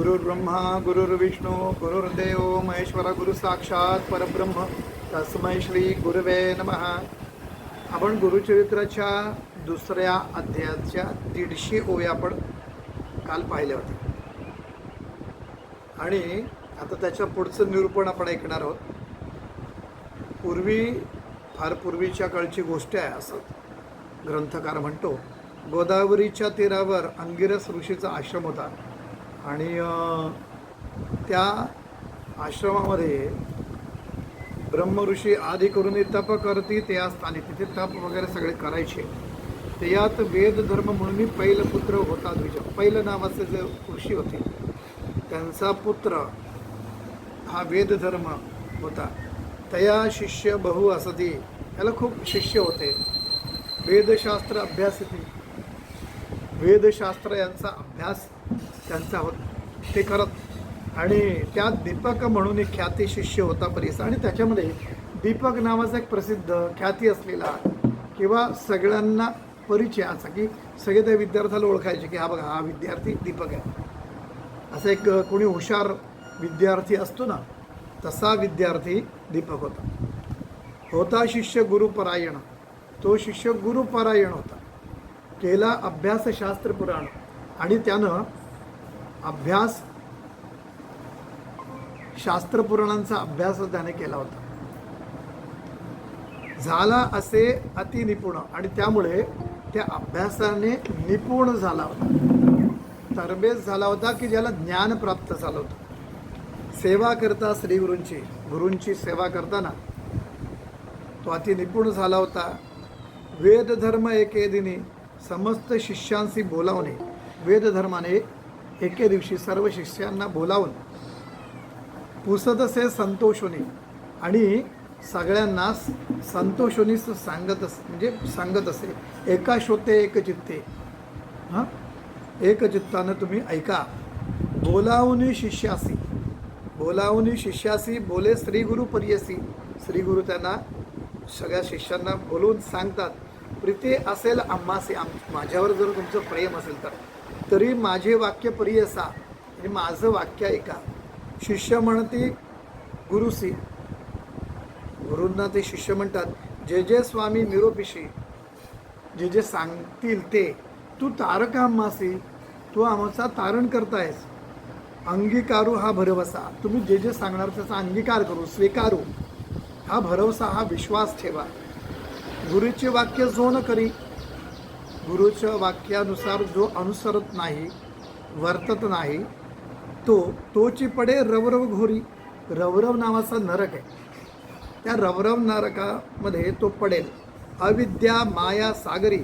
गुरुर्ब्रह्मा गुरुर्विष्णू गुरुर्देव महेश्वरा गुरु साक्षात परब्रह्म तस्मै श्री गुरुवे नमः. आपण गुरुचरित्राच्या दुसऱ्या अध्यायाच्या 150 ओव्या आपण काल पाहिल्या होत्या आणि आता त्याच्या पुढचं निरूपण आपण ऐकणार आहोत. फार पूर्वीच्या काळची गोष्ट आहे असं ग्रंथकार म्हणतो. गोदावरीच्या तीरावर अंगिरस ऋषीचा आश्रम होता आणि त्या आश्रमामध्ये ब्रह्मऋषी आदी करून तप करती त्या स्थानी तिथे तप वगैरे सगळे करायचे. त्यात वेद धर्म म्हणून पैलपुत्र होता द्विज. पैल नावाचे जे ऋषी होते त्यांचा पुत्र हा वेद धर्म होता. तया शिष्य बहु असती. त्याला खूप शिष्य होते. वेदशास्त्र अभ्यासती. वेदशास्त्र यांचा अभ्यास त्यांचा होत ते करत आणि त्यात दीपक म्हणून ख्याती शिष्य होता परिस. आणि त्याच्यामध्ये दीपक नावाचा एक प्रसिद्ध ख्याती असलेला किंवा सगळ्यांना परिचयाचा की सगळे त्या विद्यार्थ्याला ओळखायचे की हा बघा हा विद्यार्थी दीपक आहे. असं एक कोणी हुशार विद्यार्थी असतो ना तसा विद्यार्थी दीपक होता शिष्य गुरुपरायण. तो शिष्य गुरुपरायण होता. केला अभ्यास शास्त्र पुराण आणि त्यानं अभ्यास शास्त्र पुराणांचा अभ्यास त्याने केला होता. झाला असे अतिनिपुण आणि त्यामुळे त्या अभ्यासाने निपुण झाला होता. तरबेज झाला होता की ज्याला ज्ञान प्राप्त झालं होतं. सेवा करता श्री गुरूंची सेवा करताना तो अति निपुण झाला होता. वेदधर्म एके दिनी समस्त शिष्यांशी बोलावणे. वेदधर्माने एके दिवशी सर्व शिष्यांना बोलावून पुसत असे संतोषोनी आणि सगळ्यांना संतोषोनी सांगत असे. एका श्रोते एक चित्ते. एक चित्तानं तुम्ही ऐका. बोलावून शिष्यासी बोले श्री गुरु पर्यसी. श्री गुरु त्यांना सगळ्या शिष्यांना बोलवून सांगतात. प्रीती असेल आम्हासी. माझ्यावर जर तुमचं प्रेम असेल तरी माझे वाक्य प्रियसा म्हणजे माझं वाक्य ऐका. शिष्य म्हणती गुरुसी. गुरूंना ते शिष्य म्हणतात जे जे स्वामी निरोपिशी. जे जे सांगतील ते. तू तारका आम्हासी. तू आमचा तारण करतायस. अंगीकारू हा भरवसा. तुम्ही जे जे सांगणार त्याचा अंगीकार करू स्वीकारू. हा भरवसा हा विश्वास ठेवा. गुरुचे वाक्य जो न करी. गुरुच्या वाक्यानुसार जो अनुसरत नाही वर्तत नाही तोची पडे रवरव घोरी. रवरव नावाचा नरक आहे. त्या रवरव नरकामध्ये तो पडेल. अविद्या माया सागरी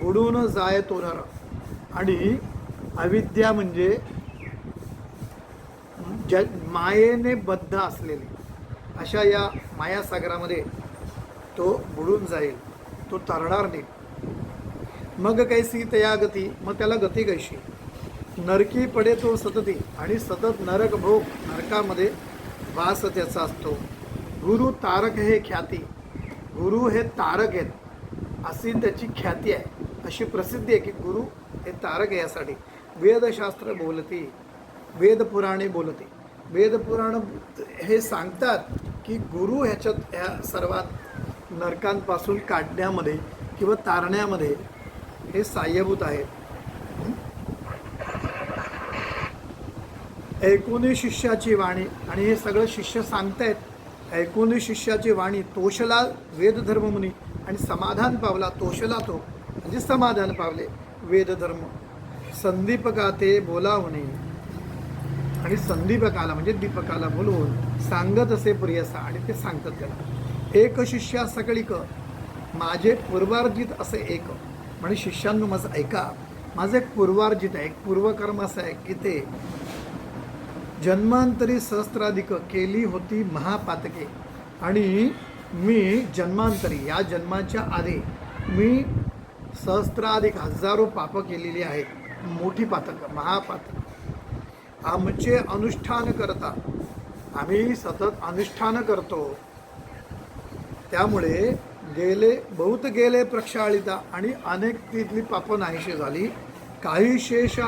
बुडून जाय तो नर. आणि अविद्या म्हणजे मायेने बद्ध असलेले अशा या मायासागरामध्ये तो बुडून जाईल. तो तरणार नाही. मग कैसी तया गती. मग त्याला गती कैशी. नरकी पडे तो सतती आणि सतत नरक भोग नरकामध्ये वास त्याचा असतो. गुरु तारक हे ख्याती. गुरु हे तारक आहेत अशी त्याची ख्याती आहे. अशी प्रसिद्धी आहे की गुरु हे तारक आहे. यासाठी वेदशास्त्र बोलती. वेदपुराणे बोलते. वेदपुराण हे सांगतात की गुरु ह्या सर्वात नरकांपासून काढण्यामध्ये किंवा तारण्यामध्ये हे सहाय्यभूत आहेत. ऐकून शिष्याची वाणी आणि हे सगळं शिष्य सांगतायत. ऐकून शिष्याची वाणी तोषला वेदधर्म मुनी आणि समाधान पावला. तोषला तो म्हणजे समाधान पावले वेदधर्म. संदीपका ते बोलावणे आणि संदीपकाला म्हणजे दीपकाला बोलवून सांगत असे प्रियसा. आणि ते सांगतात त्याला. एक शिष्या सकळीक माझे पूर्वार्जित असे एक. म्हणजे शिष्यांनो माझं ऐका. माझं एक पूर्वार्जित आहे. एक पूर्वकर्म असं आहे की ते जन्मांतरी सहस्त्राधिक केली होती महापातके. आणि मी जन्मांतरी या जन्माच्या आधी मी सहस्त्राधिक हजारो पापं केलेली आहेत. मोठी पातक महापातक. आमचे अनुष्ठान करता. आम्ही सतत अनुष्ठान करतो. त्यामुळे बहुत गेले प्रक्षाळिता आणि अनेक तिथली पापं नाहीशी झाली. काही शेष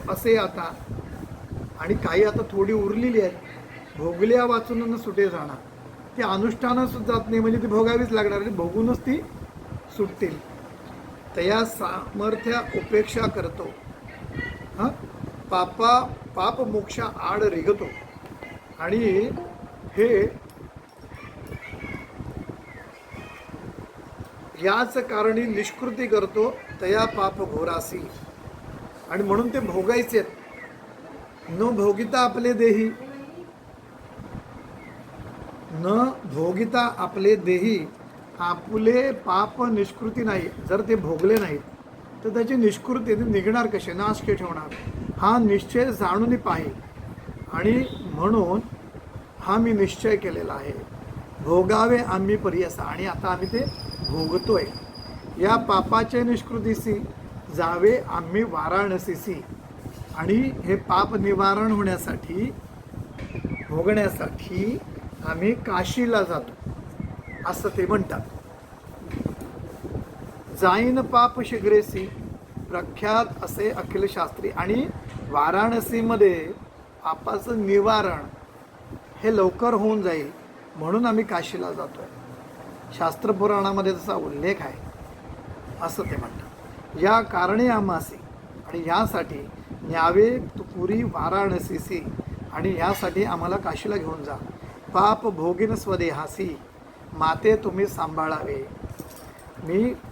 असे आता आणि काही आता थोडी उरलेली आहेत, भोगल्या वाचून सुटे जाणार, ती अनुष्ठानच जात नाही, म्हणजे ती भोगावीच लागणार आणि भोगूनच ती सुटतील. तया सामर्थ्या उपेक्षा करतो, हां, पाप मोक्षा आड रिगतो. आणि हे याच कारणी निष्कृती करतो तया पाप घोरासी. आणि म्हणून ते भोगायचे, न भोगिता आपले देही, न भोगिता आपले देही, आपले पाप निष्कृती नाही. जर ते भोगले नाहीत तर त्याची निष्कृती निघणार कसे, नाश के ठेवणार, हा निश्चय जाणून पाहिजे. आणि म्हणून हा मी निश्चय केलेला आहे, भोगावे आम्ही पर्यसा. आणि आता आम्ही ते भोगतोय. या पापाच्या निष्कृतीसी जावे आम्ही वाराणसीसी. आणि हे पाप निवारण होण्यासाठी, भोगण्यासाठी आम्ही काशीला जातो, असं ते म्हणतात. जाईन पाप शीघ्रेसी, प्रख्यात असे अखिल शास्त्री. आणि वाराणसीमध्ये पापाचं निवारण हे लवकर होऊन जाईल म्हणून आम्ही काशीला जातोय. शास्त्रपुराणामध्ये त्याचा उल्लेख आहे, असं ते म्हणतात. या कारणे आम्हासी, आणि यासाठी न्यावे पुरी वाराणसीसी. आणि यासाठी आम्हाला काशीला घेऊन जा. पाप भोगिन स्वदेहासी, माते तुम्ही सांभाळावे.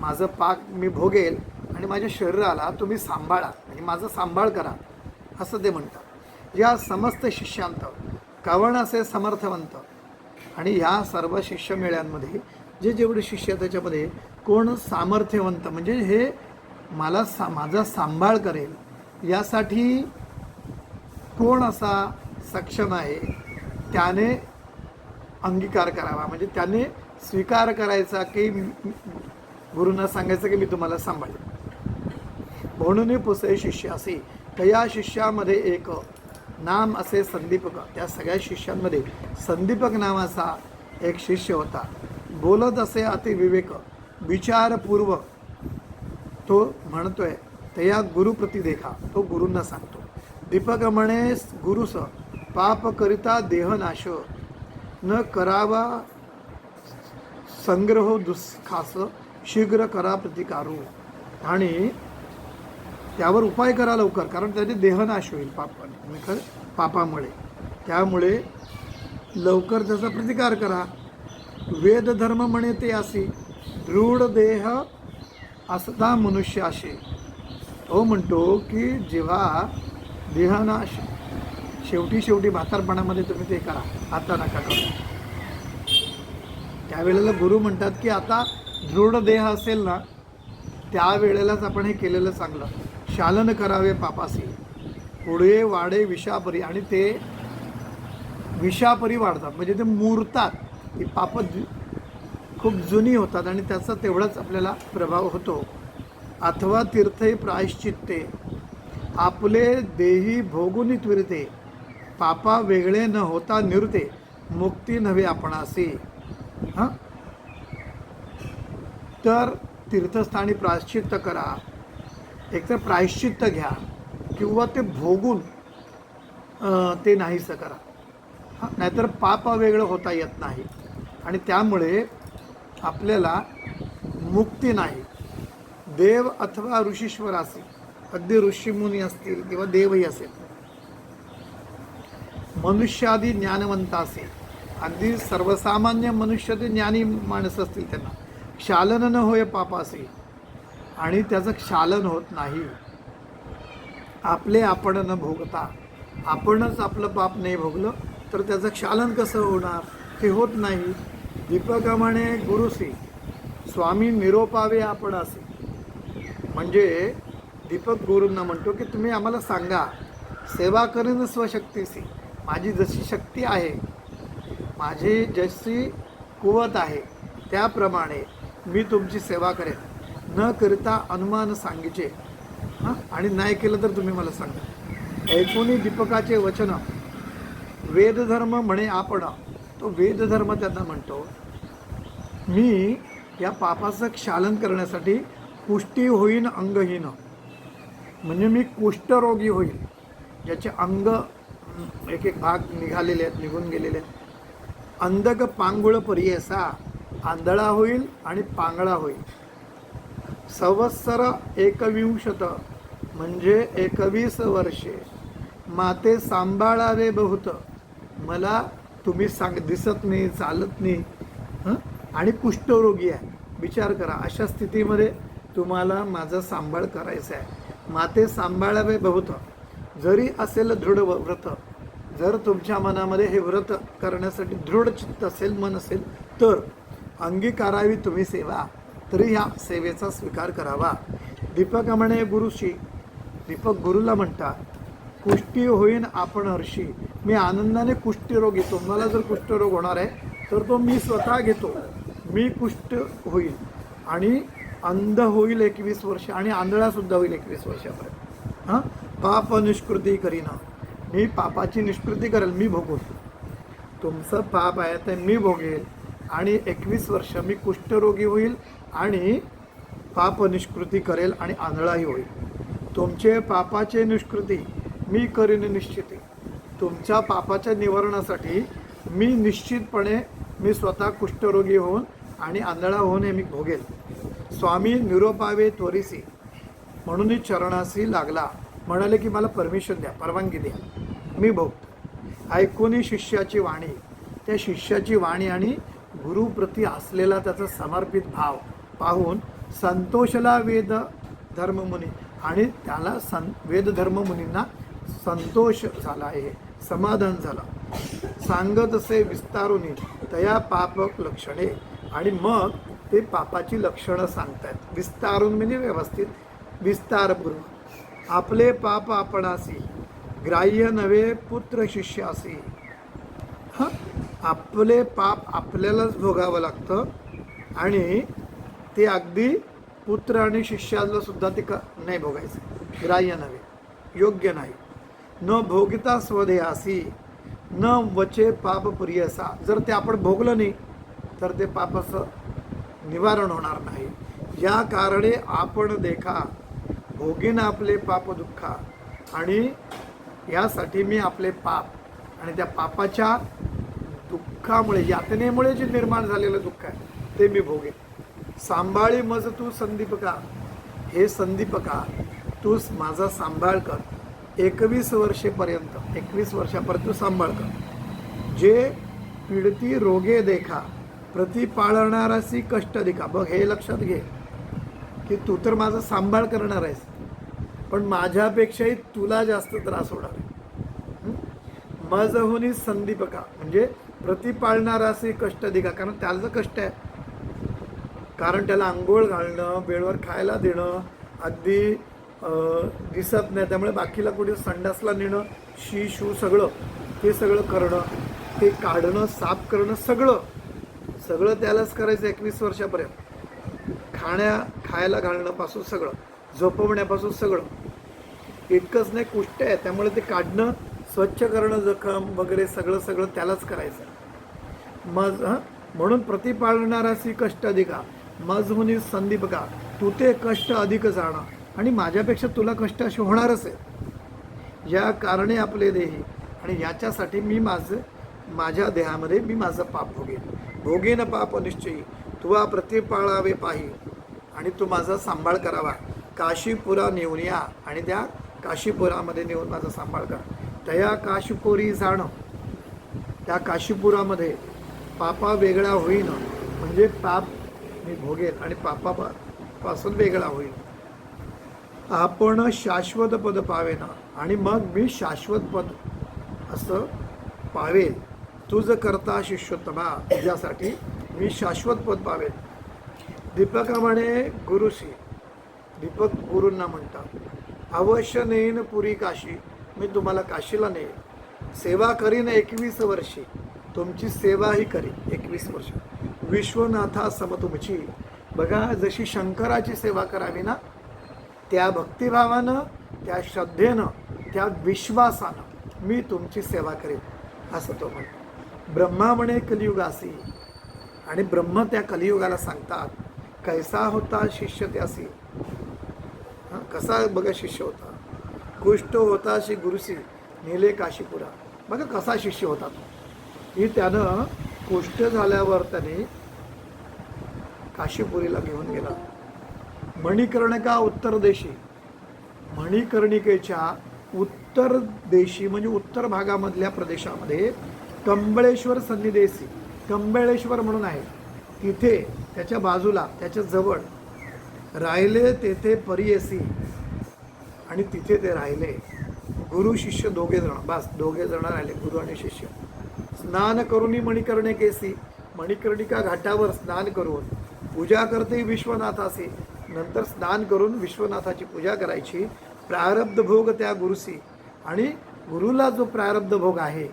माझं पाप मी भोगेल आणि माझ्या शरीराला तुम्ही सांभाळा, म्हणजे माझा सांभाळ करा, असं ते म्हणतात. या समस्त शिष्यांत कवण असे समर्थवंत. आणि ह्या सर्व शिष्यमेळ्यांमध्ये जे जेवढे शिष्य त्याच्यामध्ये कोण सामर्थ्यवंत, म्हणजे हे मला माझा सांभाळ करेल, यासाठी कोण असा सक्षम आहे, त्याने अंगीकार करावा, म्हणजे त्याने स्वीकार करायचा की गुरूंना सांगायचं की मी तुम्हाला सांभाळेन. म्हणून पुसे शिष्य असे, तया शिष्यामध्ये एक नाम असे संदीपक. त्या सगळ्या शिष्यांमध्ये संदीपक नावाचा एक शिष्य होता. बोलत असे अतिविवेक, विचारपूर्वक तो म्हणतोय, तया गुरुप्रती देखा, तो गुरूंना सांगतो. दीपक म्हणे गुरुस, पाप करिता देहनाश, न करावा संग्रह दुःखास, शीघ्र करा प्रतिकारू. आणि त्यावर उपाय करा लवकर, कारण त्याचे देहनाश होईल पापामुळे. त्यामुळे लवकर त्याचा प्रतिकार करा. वेद धर्म म्हणे ते असे, दृढ देह असता मनुष्याशी. तो म्हणतो की जेव्हा देहनाश शेवटी म्हातारपणामध्ये तुम्ही ते करा, आता नका करू. त्यावेळेला गुरु म्हणतात की आता दृढ देह असेल ना, त्यावेळेलाच आपण हे केलेलं चांगलं. शालन करावे पापासी, पुढे वाढे विषापरी. आणि ते विषापरी वाढतात, म्हणजे ते मुरतात. ती पाप खूप जुनी होतात आणि त्याचा तेवढाच आपल्याला प्रभाव होतो. अथवा तीर्थे प्रायश्चित्ते, आपले देही भोगुनी त्वरिते, पापा वेगळे न होता निवृते, मुक्ती नव्हे आपणासी. हां, तर तीर्थस्थानी प्रायश्चित्त करा. एकतर प्रायश्चित्त घ्या किंवा ते भोगून ते नाहीसं करा. हां, नाहीतर पाप वेगळं होता येत नाही आणि त्यामुळे आपल्याला मुक्ती नाही. देव अथवा ऋषीश्वर असेल, अगदी ऋषीमुनी असतील किंवा देवही असेल, मनुष्यादी ज्ञानवंत असेल, अगदी सर्वसामान्य मनुष्य ते ज्ञानी माणसं असतील, त्यांना क्षालन न होय पापासे, आणि त्याचं क्षालन होत नाही. आपले आपण न भोगता, आपणच आपलं पाप नाही भोगलं तर त्याचं क्षालन कसं होणार, ते होत नाही. दीपक म्हणे गुरुसी, स्वामी निरोपावे आपण असे. म्हणजे दीपक गुरूंना म्हणतो की तुम्ही आम्हाला सांगा, सेवा करेन स्वशक्तीसी, माझी जशी शक्ती आहे, माझी जशी कुवत आहे, त्याप्रमाणे मी तुमची सेवा करेन, न करता अनुमान सांगिचे. हां, आणि नाही केलं तर तुम्ही मला सांगा. ऐकूनी दीपकाचे वचन, वेदधर्म म्हणे आपण. तो वेदधर्म त्यांना म्हणतो, मी या पापाचं क्षालन करण्यासाठी कुष्ठी होईन अंगहीन, म्हणजे मी कुष्ठरोगी होईल, ज्याचे अंग एक एक भाग निघालेले आहेत, निघून गेलेले आहेत. अंधक पांगुळ परियसा, आंधळा होईल आणि पांगळा होईल. संवत्सर 21 म्हणजे 21 वर्षे. माते सांभाळावे बहुत, मला तुम्ही दिसत नाही, चालत नाही, आणि कुष्ठरोगी आहे. विचार करा, अशा स्थितीमध्ये तुम्हाला माझा सांभाळ करायचा आहे. माते सांभाळावे बहुत, जरी असेल दृढ व्रत, जर तुमच्या मनामध्ये हे व्रत करण्यासाठी दृढ चित्त असेल, मन असेल, तर अंगीकारावी तुम्ही सेवा, तरी ह्या सेवेचा स्वीकार करावा. दीपक म्हणे गुरुशी, दीपक गुरुला म्हणतात, कुष्ठी होईन आपण हर्षी, मी आनंदाने कुष्ठरोग घेतो. मला जर कुष्ठरोग होणार आहे तर तो मी स्वतः घेतो. मी कुष्ठ होईल आणि अंध होईल 21 वर्ष आणि आंधळा सुद्धा होईल 21 वर्षापर्यंत. पाप निष्कृती करीना, मी पापाची निष्कृती करेल, मी भोगून. तुमचं पाप आहे ते मी भोगेल आणि 21 वर्ष मी कुष्ठरोगी होईल आणि पाप निष्कृती करेल आणि आंधळाही होईल. तुमचे पापाचे निष्कृती मी करीन निश्चिती. तुमच्या पापाच्या निवारणासाठी मी निश्चितपणे मी स्वतः कुष्ठरोगी होऊन आणि आंधळा होऊन हे मी भोगेल. स्वामी निरोपावे त्वरिसी, म्हणून चरणासी लागला, म्हणाले की मला परमिशन द्या, परवानगी द्या, मी भोगतो. ऐकून शिष्याची वाणी, त्या शिष्याची वाणी आणि गुरुप्रती असलेला त्याचा समर्पित भाव पाहून संतोषला वेद धर्ममुनी, आणि त्याला वेद धर्ममुनींना संतोष झाला आहे, समाधान झाला. सांगत असे विस्तारुनी तया पापक लक्षणे, आणि मग ते पापाची लक्षणं सांगतायत. विस्तारून म्हणजे व्यवस्थित, विस्तारपूर्वक. आपले पाप आपणासी ग्राह्य नव्हे पुत्र शिष्यासी. आपले पाप आपल्यालाच भोगावं लागतं आणि ते अगदी पुत्र आणि शिष्याला सुद्धा ते नाही भोगायचं, ग्राह्य नव्हे, योग्य नाही. न भोगिता स्वदेहासी न वचे पाप प्रियसा, जर ते आपण भोगलं नाही तर ते पापाचं निवारण होणार नाही. या कारणे आपण देखा भोगीन आपले पाप दुःखा, आणि यासाठी मी आपले पाप आणि त्या पापाच्या दुःखामुळे, यातनेमुळे जे निर्माण झालेलं दुःख आहे ते मी भोगेन. सांभाळी मज तू संदीपका, हे संदीपका तू माझा सांभाळ कर 21 वर्षेपर्यंत, 21 वर्षापर्यंत तू सांभाळ कर. जे पीडिती रोगे देखा प्रतिपाळणारासी कष्ट देखा. बघ, हे लक्षात घे की तू तर माझा सांभाळ करणार आहेस, पण माझ्यापेक्षाही तुला जास्त त्रास होणार आहे. मजहुनी संदीपका म्हणजे प्रतिपाळणारासी कष्ट देखा, कारण त्याला कष्ट आहे, कारण त्याला आंघोळ घालणं, वेळेवर खायला देणं, अगदी दिसत नाही त्यामुळे बाकीला कुठे संडासला नेणं, शी शू सगळं ते सगळं करणं, ते काढणं, साफ करणं, सगळं त्यालाच करायचं 21 वर्षापर्यंत. खायला घालण्यापासून सगळं, झोपवण्यापासून सगळं. इतकंच नाही, कुष्ठ आहे त्यामुळे ते काढणं, स्वच्छ करणं, जखम वगैरे सगळं त्यालाच करायचं. म्हणून प्रतिपाळणारासी कष्ट अधिका मजहुनी संदीपका, तू ते कष्ट अधिक जाणं आणि माझ्यापेक्षा तुला कष्ट असे होणारच आहे. या कारणे आपले देही, आणि याच्यासाठी मी माझ्या देहामध्ये मी माझं पाप भोगेन पाप निश्चयी तुवा प्रतिपाळावे पाही, आणि तू माझा सांभाळ करावा. काशीपुरा नेऊन या, आणि त्या काशीपुरामध्ये नेऊन माझा सांभाळ करा. तया काशीपुरी जाणं, त्या काशीपुरामध्ये पापा वेगळा होईन, म्हणजे पाप मी भोगेन आणि पापापासून वेगळा होईल. आपण शाश्वत पद पावेन, आणि मग मी शाश्वत पद असं पावेल. तुझ करता शिष्योत्तमा, तुझ्यासाठी मी शाश्वत पद पावेल. दीपक म्हणे गुरुशी, दीपक गुरूंना म्हणतात, अवश्य नेईन पुरी काशी, मी तुम्हाला काशीला नेईन. सेवा करीन 21 वर्षी, तुमची सेवाही करीन 21 वर्ष. विश्वनाथा सम तुमची, बघा जशी शंकराची सेवा करावी ना, त्या भक्तिभावानं, त्या श्रद्धेनं, त्या विश्वासानं मी तुमची सेवा करेन, असं तो म्हणतो. ब्रह्मा म्हणे कलियुगासी, आणि ब्रह्म त्या कलियुगाला सांगतात, कैसा होता शिष्य त्यासी. कसा बघा शिष्य होता, कुष्ठ होता श्री गुरुसी नेले काशीपुरा. बघा कसा शिष्य होता तो, की त्यानं कुष्ठ झाल्यावर त्याने काशीपुरीला घेऊन गेला. मणिकर्णिका उत्तर देशी, मणिकर्णिकेच्या उत्तर देशी म्हणजे उत्तर भागामधल्या प्रदेशामध्ये कंबळेश्वर सन्निदेशी, कंबळेश्वर म्हणून आहे, तिथे त्याच्या बाजूला त्याच्या जवळ राहिले तेथे परियसी, आणि तिथे ते राहिले. गुरु शिष्य दोघे जण, बस दोघे जण राहिले, गुरु आणि शिष्य. स्नान करूनी मणिकर्णिकेसी, मणिकर्णिका घाटावर स्नान करून पूजा करते विश्वनाथासी, नंतर स्नान करून विश्वनाथाची पूजा करायची. प्रारब्ध भोग त्या गुरुसी, आणि गुरुला जो प्रारब्ध भोग आहे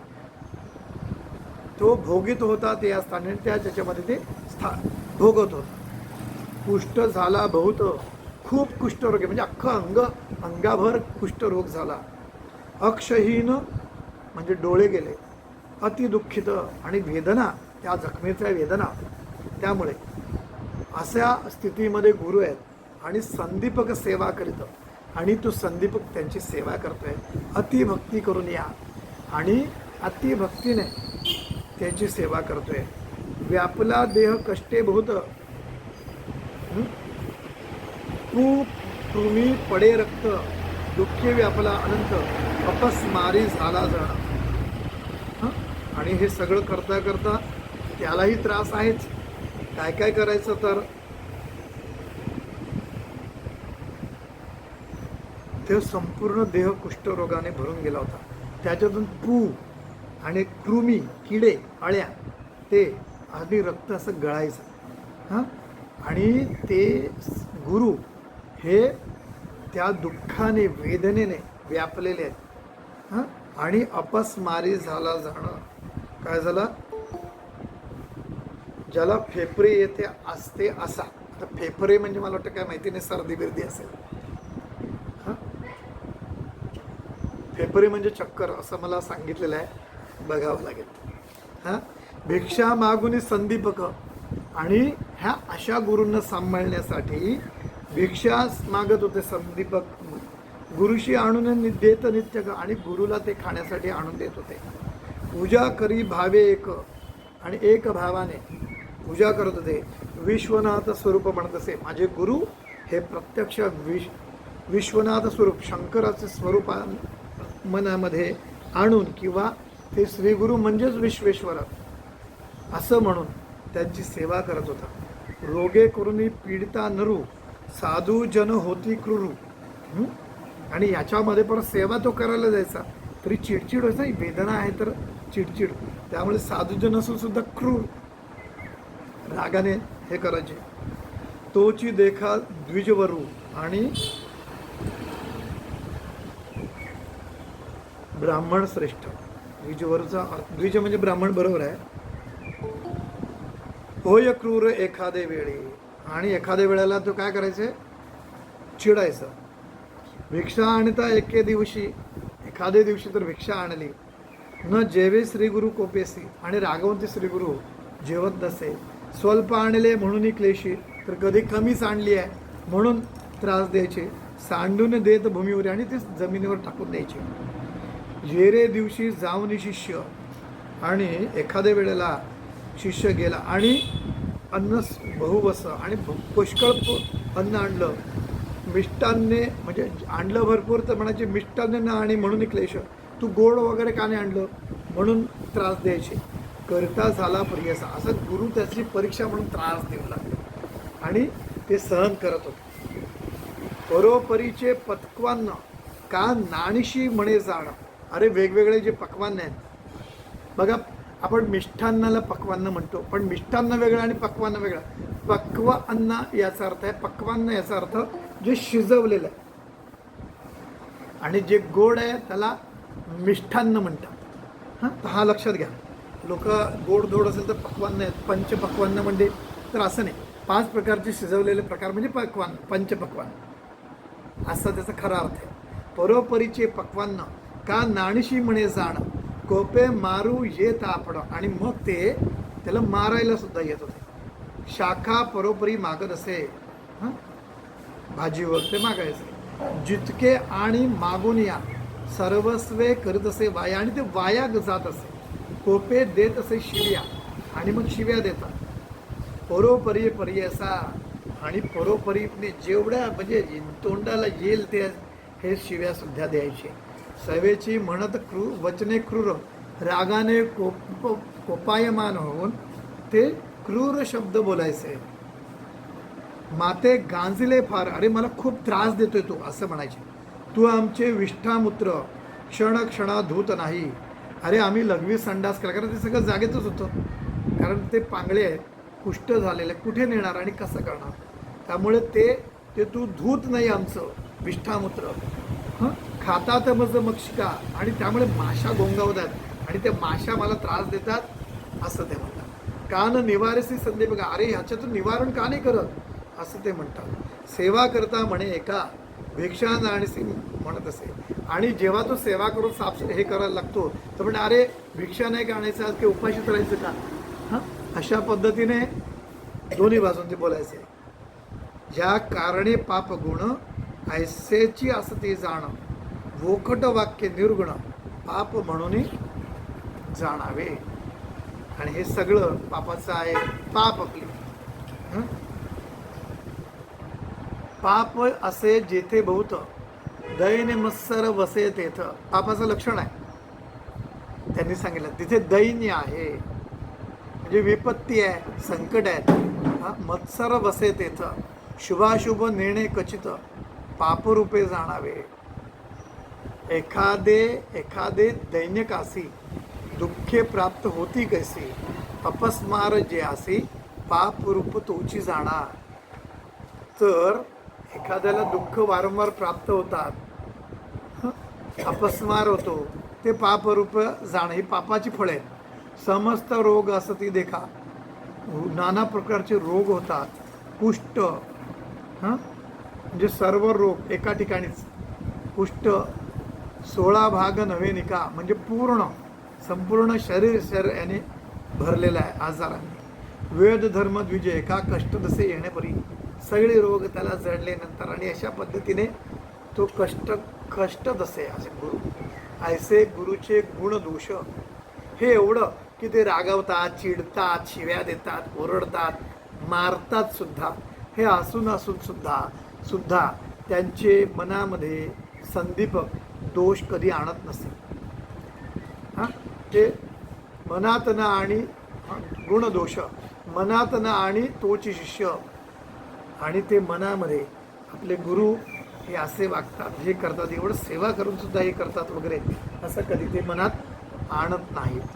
तो भोगित होता ते असताना त्याच्यामध्ये ते भोगत होता. कुष्ठ झाला बहुत, खूप कुष्ठरोग म्हणजे अख्खं अंगाभर कुष्ठरोग झाला. अक्षहीन म्हणजे डोळे गेले. अतिदुःखित आणि वेदना, त्या जखमेच्या वेदना. त्यामुळे अशा स्थितीमध्ये गुरु आहेत आणि संदीपक सेवा करीत, आणि तो संदीपक त्यांची सेवा करतोय. अतिभक्ती करून या, आणि अतिभक्तीने त्याची सेवा करतोय. व्यापला देह कष्टे बहुत, तुम्ही पडे रक्त, दुःखे व्यापला अनंत, अपस्मारी झाला जण. आणि हे सगळं करता करता त्यालाही त्रास आहेच. काय काय करायचं तर ते संपूर्ण देह कुष्ठरोगाने भरून गेला होता. त्याच्यातून पू आणि कृमी, किडे, अळ्या, ते आधी रक्त असं गळायचं. आणि ते गुरु हे त्या दुःखाने वेदनेने व्यापलेले आहेत. आणि अपस्मारी झाला जाणं. काय झालं? ज्याला फेफरे येते असते असा. आता फेफरे म्हणजे मला वाटतं काय माहिती नाही, सर्दी बिर्दी असेल. फेफरे म्हणजे चक्कर असं मला सांगितलेलं आहे, बघावं लागेल. भिक्षा मागुनी संदीपक, आणि ह्या अशा गुरूंना सांभाळण्यासाठी भिक्षा मागत होते संदीपक. गुरुशी आणून देत नित्य, आणि गुरुला ते खाण्यासाठी आणून देत होते. पूजा करी भावे एक, आणि एक भावाने पूजा करत होते. विश्वनाथ स्वरूप म्हणत असे. माझे गुरु हे प्रत्यक्ष विश्वनाथ स्वरूप, शंकराचे स्वरूप मनामध्ये आणून, किंवा ते श्रीगुरु म्हणजेच विश्वेश्वर असं म्हणून त्यांची सेवा करत होता. रोगे करून पीडिता नरू, साधू जन होती क्रूर. आणि याच्यामध्ये परत सेवा तो करायला जायचा तरी चिडचिड व्हायचा. वेदना आहे तर चिडचिड, त्यामुळे साधूजन असून सुद्धा क्रूर, रागाने हे करायचे. तोची देखा द्विजवरू, आणि ब्राह्मण श्रेष्ठ. द्विजवरूचा द्विज म्हणजे ब्राह्मण, बरोबर आहे. होय क्रूर एखादे वेळी, आणि एखाद्या वेळेला तो काय करायचे? चिडायचं. भिक्षा आणता एके दिवशी, एखाद्या दिवशी तर भिक्षा आणली. न जेवे श्रीगुरु कोपेसी, आणि रागवंती श्रीगुरु जेवत नसे. स्वल्प आणले म्हणून क्लेशी, तर कधी कमीच आणली आहे म्हणून त्रास द्यायचे. सांडून देत भूमीवर, आणि ते जमिनीवर टाकून द्यायचे. जेरे दिवशी जाऊन शिष्य, आणि एखाद्या वेळेला शिष्य गेला आणि अन्न बहुवस, आणि पुष्कळ अन्न आणलं. मिष्टान्ने म्हणजे आणलं भरपूर, तर म्हणायचे मिष्टान्न ना, आणि म्हणून क्लेश, तू गोड वगैरे का नाही आणलं म्हणून त्रास द्यायचे. करता झाला प्रियसा, असं गुरु त्याची परीक्षा म्हणून त्रास देऊ लागले, आणि ते सहन करत होते. परोपरीचे पक्वान्न का नाणीशी म्हणे जाणं. अरे वेगवेगळे जे पक्वान्न आहेत बघा, आपण मिष्ठान्नाला पक्वान्न म्हणतो, पण मिष्ठान्न वेगळं आणि पक्वान्न वेगळं. पक्व अन्न याचा अर्थ आहे, पक्वान्न याचा अर्थ जे शिजवलेलं आहे, आणि जे गोड आहे त्याला मिष्ठान्न म्हणतात. तर हा लक्षात घ्या. लोक गोड धोड असेल तर पक्वान्न आहेत, पंचपक्वान्न म्हणजे, तर असं नाही. 5 प्रकारचे शिजवलेले प्रकार म्हणजे पक्वान्न, पंचपक्वान्न असा त्याचा खरा अर्थ आहे. परोपरीचे पक्वान्न का नाणीशी म्हणे जाण, कोपे मारू येत आपण, आणि मग ते त्याला मारायला सुद्धा येत होते. शाखा परोपरी मागत असे, भाजीवर ते मागायचे. जितके आणि मागून या, सर्वस्वे करत असे वाया, आणि ते वाया जात असे. कोपे देत असे शिव्या, आणि मग शिव्या देतात. परोपरी परियसा, आणि परोपरीने जेवढ्या म्हणजे तोंडाला येईल ते हे शिव्या सुद्धा द्यायचे. सवेची म्हणत वचने क्रूर, रागाने कोपायमान होऊन ते क्रूर शब्द बोलायचे. माते गांजले फार, अरे मला खूप त्रास देतोय तू, असं म्हणायचे. तू आमचे विष्ठामूत्र क्षण क्षणा धूत नाही. अरे आम्ही लघवी संडास केला, कारण ते सगळं जागेतच होतं, कारण ते पांगळे आहेत, कुष्ठ झालेले, कुठे नेणार आणि कसं करणार. त्यामुळे ते तू धूत नाही आमचं विष्ठामूत्र. खातात मज मक्षिका, आणि त्यामुळे माशा गोंगावतात आणि त्या माशा मला त्रास देतात, असं ते म्हणतात. कान निवारसी संधी बघा, अरे ह्याच्यातून निवारण का नाही करत, असं ते म्हणतात. सेवा करता म्हणे एका, भिक्षा नाणीसी म्हणत असे. आणि जेव्हा तो सेवा करून साफ हे करायला लागतो तर म्हणजे अरे भिक्षा नाही का आणायचं, आज काही उपाशीच राहायचं का. हां, अशा पद्धतीने दोन्ही बाजून ते बोलायचे. ज्या कारणे पाप गुण ऐसेची असते जाण, वोकट वाक्य निर्गुण पाप म्हणून जाणावे. आणि हे सगळं पापाचं आहे. पाप आपली पाप असे जेथे बहुत, दैन्य मत्सर वसे तेथ. पापाचं लक्षण आहे, त्यांनी सांगितलं तिथे दैन्य आहे, म्हणजे विपत्ती आहे, संकट आहे. मत्सर वसे तेथ, शुभाशुभ निर्णय कचित पापरूपे जाणावे. एखादे दैन्यकासी दुःखे प्राप्त होती कैसी, अपस्मार जे आसी पापरूप तोची जाणार. तर एखाद्याला दुःख वारंवार प्राप्त होतात, अपस्मार होतो, ते पापरूप जाणं, ही पापाची फळे आहेत. समस्त रोग असती देखा, नाना प्रकारचे रोग होतात. कुष्ठ, म्हणजे सर्व रोग एका ठिकाणीच. कुष्ठ 16 भाग नव्हे निका, म्हणजे संपूर्ण शरीर याने भरलेलं आहे आजारांनी. वेद धर्म द्विजय का कष्ट दसे येण्यापरी, सगळे रोग त्याला जडल्यानंतर. आणि अशा पद्धतीने तो कष्ट दसे असे गुरु, ऐसे गुरुचे गुण दोष. हे एवढं की ते रागावतात, चिडतात, शिव्या देतात, ओरडतात, मारतात सुद्धा. हे असून सुद्धा त्यांचे मनामध्ये संदीपक दोष कधी आणत नसते. ते मनात न आणि गुणदोष मनात न आणि तोची शिष्य. आणि ते मनामध्ये आपले गुरु हे असे वागतात, हे करतात, एवढं सेवा करून सुद्धा हे करतात वगैरे, असं कधी ते मनात आणत नाहीत.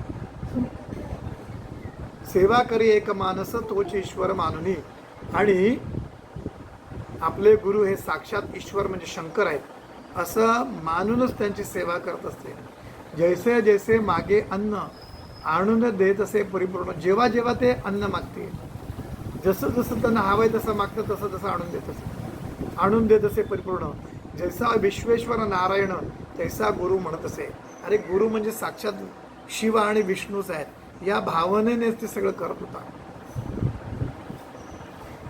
सेवा करी एक मानस तोच ईश्वर मानुनी. आणि आपले गुरु हे साक्षात ईश्वर म्हणजे शंकर आहेत, असं मानूनच त्यांची सेवा करत असते. जैसे जैसे मागे अन्न आणून देत असे परिपूर्ण. जेव्हा जेव्हा ते अन्न मागते, जसं जसं त्यांना हवं आहे तसं मागतं, तसं तसं आणून देत असे परिपूर्ण. जैसा विश्वेश्वर नारायण तैसा गुरु म्हणत असे. अरे गुरु म्हणजे साक्षात शिव आणि विष्णूच आहेत, या भावनेनेच ते सगळं करत होता.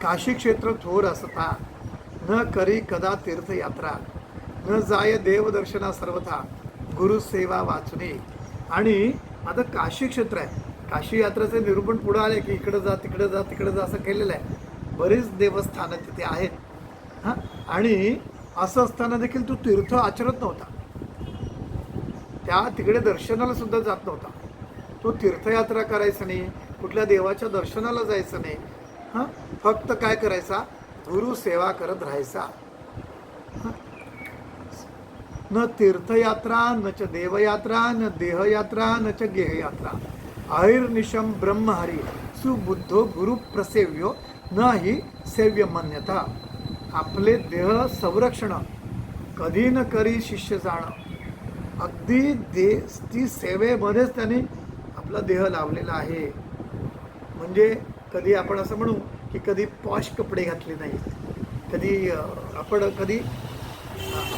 काशी क्षेत्र थोर असता, न करी कदा तीर्थयात्रा, न जाय देवदर्शना सर्वथा गुरु सेवा वाचणे. आणि आता काशी क्षेत्र आहे, काशी यात्रेचे निरूपण पुढे आले की इकडं जा तिकडे जा तिकडे जा असं केलेलं आहे. बरीच देवस्थानं तिथे आहेत. आणि असं असताना देखील तो तीर्थ आचरत नव्हता, तिकडे दर्शनाला सुद्धा जात नव्हता. तो तीर्थयात्रा करायचा नाही, कुठल्या देवाच्या दर्शनाला जायचं नाही. फक्त काय करायचा, गुरु सेवा करत राहायचा. न तीर्थयात्रा न च देवयात्रा न देहयात्रा न च गेहयात्रा, आयुर्निशम ब्रह्महरी सुबुद्धो गुरु प्रसेव्यो न ही सेव्य मान्यता. आपले देह संरक्षण कधी न करी शिष्य जाणं. अगदी ती सेवेमध्येच त्याने आपला देह लावलेला आहे. म्हणजे कधी आपण असं म्हणू की कधी पॉश कपडे घातले नाही, कधी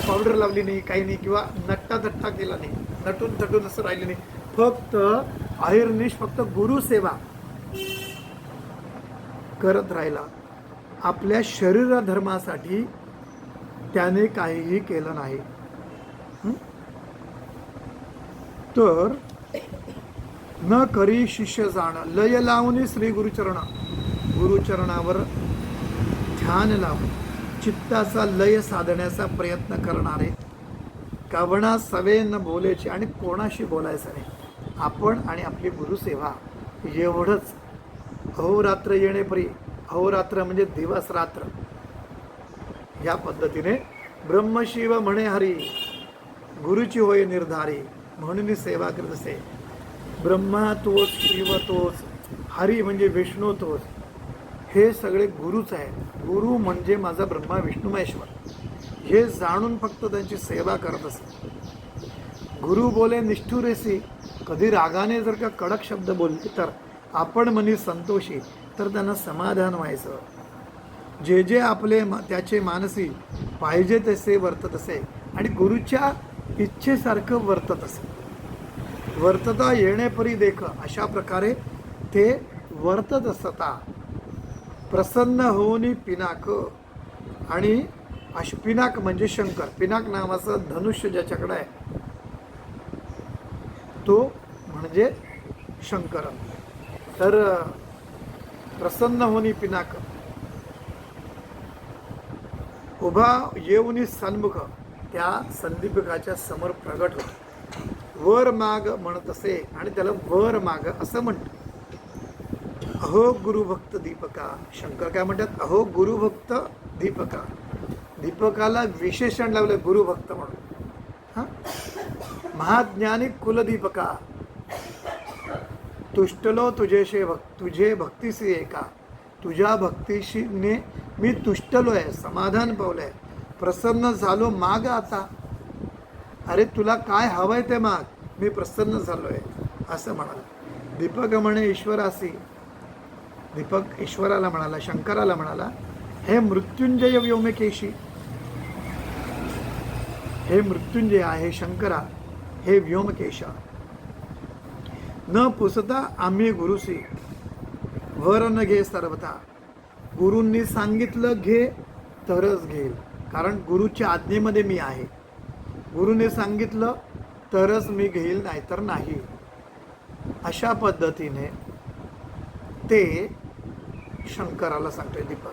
पावडर लावली नाही, काही नाही, किंवा नट्टा केला नाही, नटून थटून असं राहिले नाही. फक्त अहिर्निश फक्त गुरुसेवा करत राहिला. आपल्या शरीर धर्मासाठी त्याने काहीही केलं नाही. तर न करी शिष्य जाण लय लावून श्री गुरुचरणावर ध्यान लावून चित्ताचा लय साधण्याचा प्रयत्न करणारे कवणा सवे न बोलायचे आणि कोणाशी बोलायचं नाही. आपण आणि आपली गुरुसेवा एवढंच. अहोरात्र येणेपरी, अहोरात्र म्हणजे दिवस रात्र, या पद्धतीने ब्रह्मशिव म्हणे हरी गुरुची होय निर्धारी म्हणून सेवा करत असे. ब्रह्मा तोच, शिव तोच, हरी म्हणजे विष्णू तोच, हे सगळे गुरुच आहे. गुरु म्हणजे माझा ब्रह्मा विष्णू महेश्वर, हे जाणून फक्त त्यांची सेवा करत असे. गुरु बोले निष्ठुरेसी, कधी रागाने जर का कडक शब्द बोलले तर आपण मनी संतोषी, तर त्यांना समाधान व्हायचं. जे जे आपले त्याचे मानसी पाहिजे तसे वर्तत असे आणि गुरुच्या इच्छेसारखं वर्तत असे. वर्तता येणेपरी देख, अशा प्रकारे ते वर्तत असता. प्रसन्न होऊन पिनाक, आणि पिनाक म्हणजे शंकर, पिनाक नावाचं धनुष्य ज्याच्याकडे आहे तो म्हणजे शंकर. तर प्रसन्न होनी पिनाक उभा येऊनी सन्मुख, त्या संदीपकाच्या समोर प्रगट होतो. वर माग म्हणत असे आणि त्याला वर माग असं म्हणतो. अहो गुरुभक्त दीपका, शंकर काय म्हणतात, अहो गुरुभक्त दीपका, दीपकाला विशेषण लावलं गुरुभक्त म्हणून. हा, महाज्ञानी कुलदीपका, तुष्टलो तुझेशे तुझे भक्तीशी एका, तुझ्या भक्तीशी ने मी तुष्टलो आहे, समाधान पावलंय, प्रसन्न झालो माग आता. अरे तुला काय हवंय ते माग, मी प्रसन्न झालोय असं म्हणाला. दीपक म्हणे ईश्वरासी, दीपक ईश्वराला म्हणाला, शंकराला म्हणाला, हे मृत्युंजय व्योमकेशी, हे मृत्युंजय आहे शंकरा, हे व्योमकेशा, न पुसता आम्ही गुरुसी वर न घे सर्वथा. गुरूंनी सांगितलं घे तरच घेईल, कारण गुरुच्या आज्ञेमध्ये मी आहे. गुरुने सांगितलं तरच मी घेईल, नाहीतर नाही. अशा पद्धतीने ते शंकराला सांगतोय दीपक.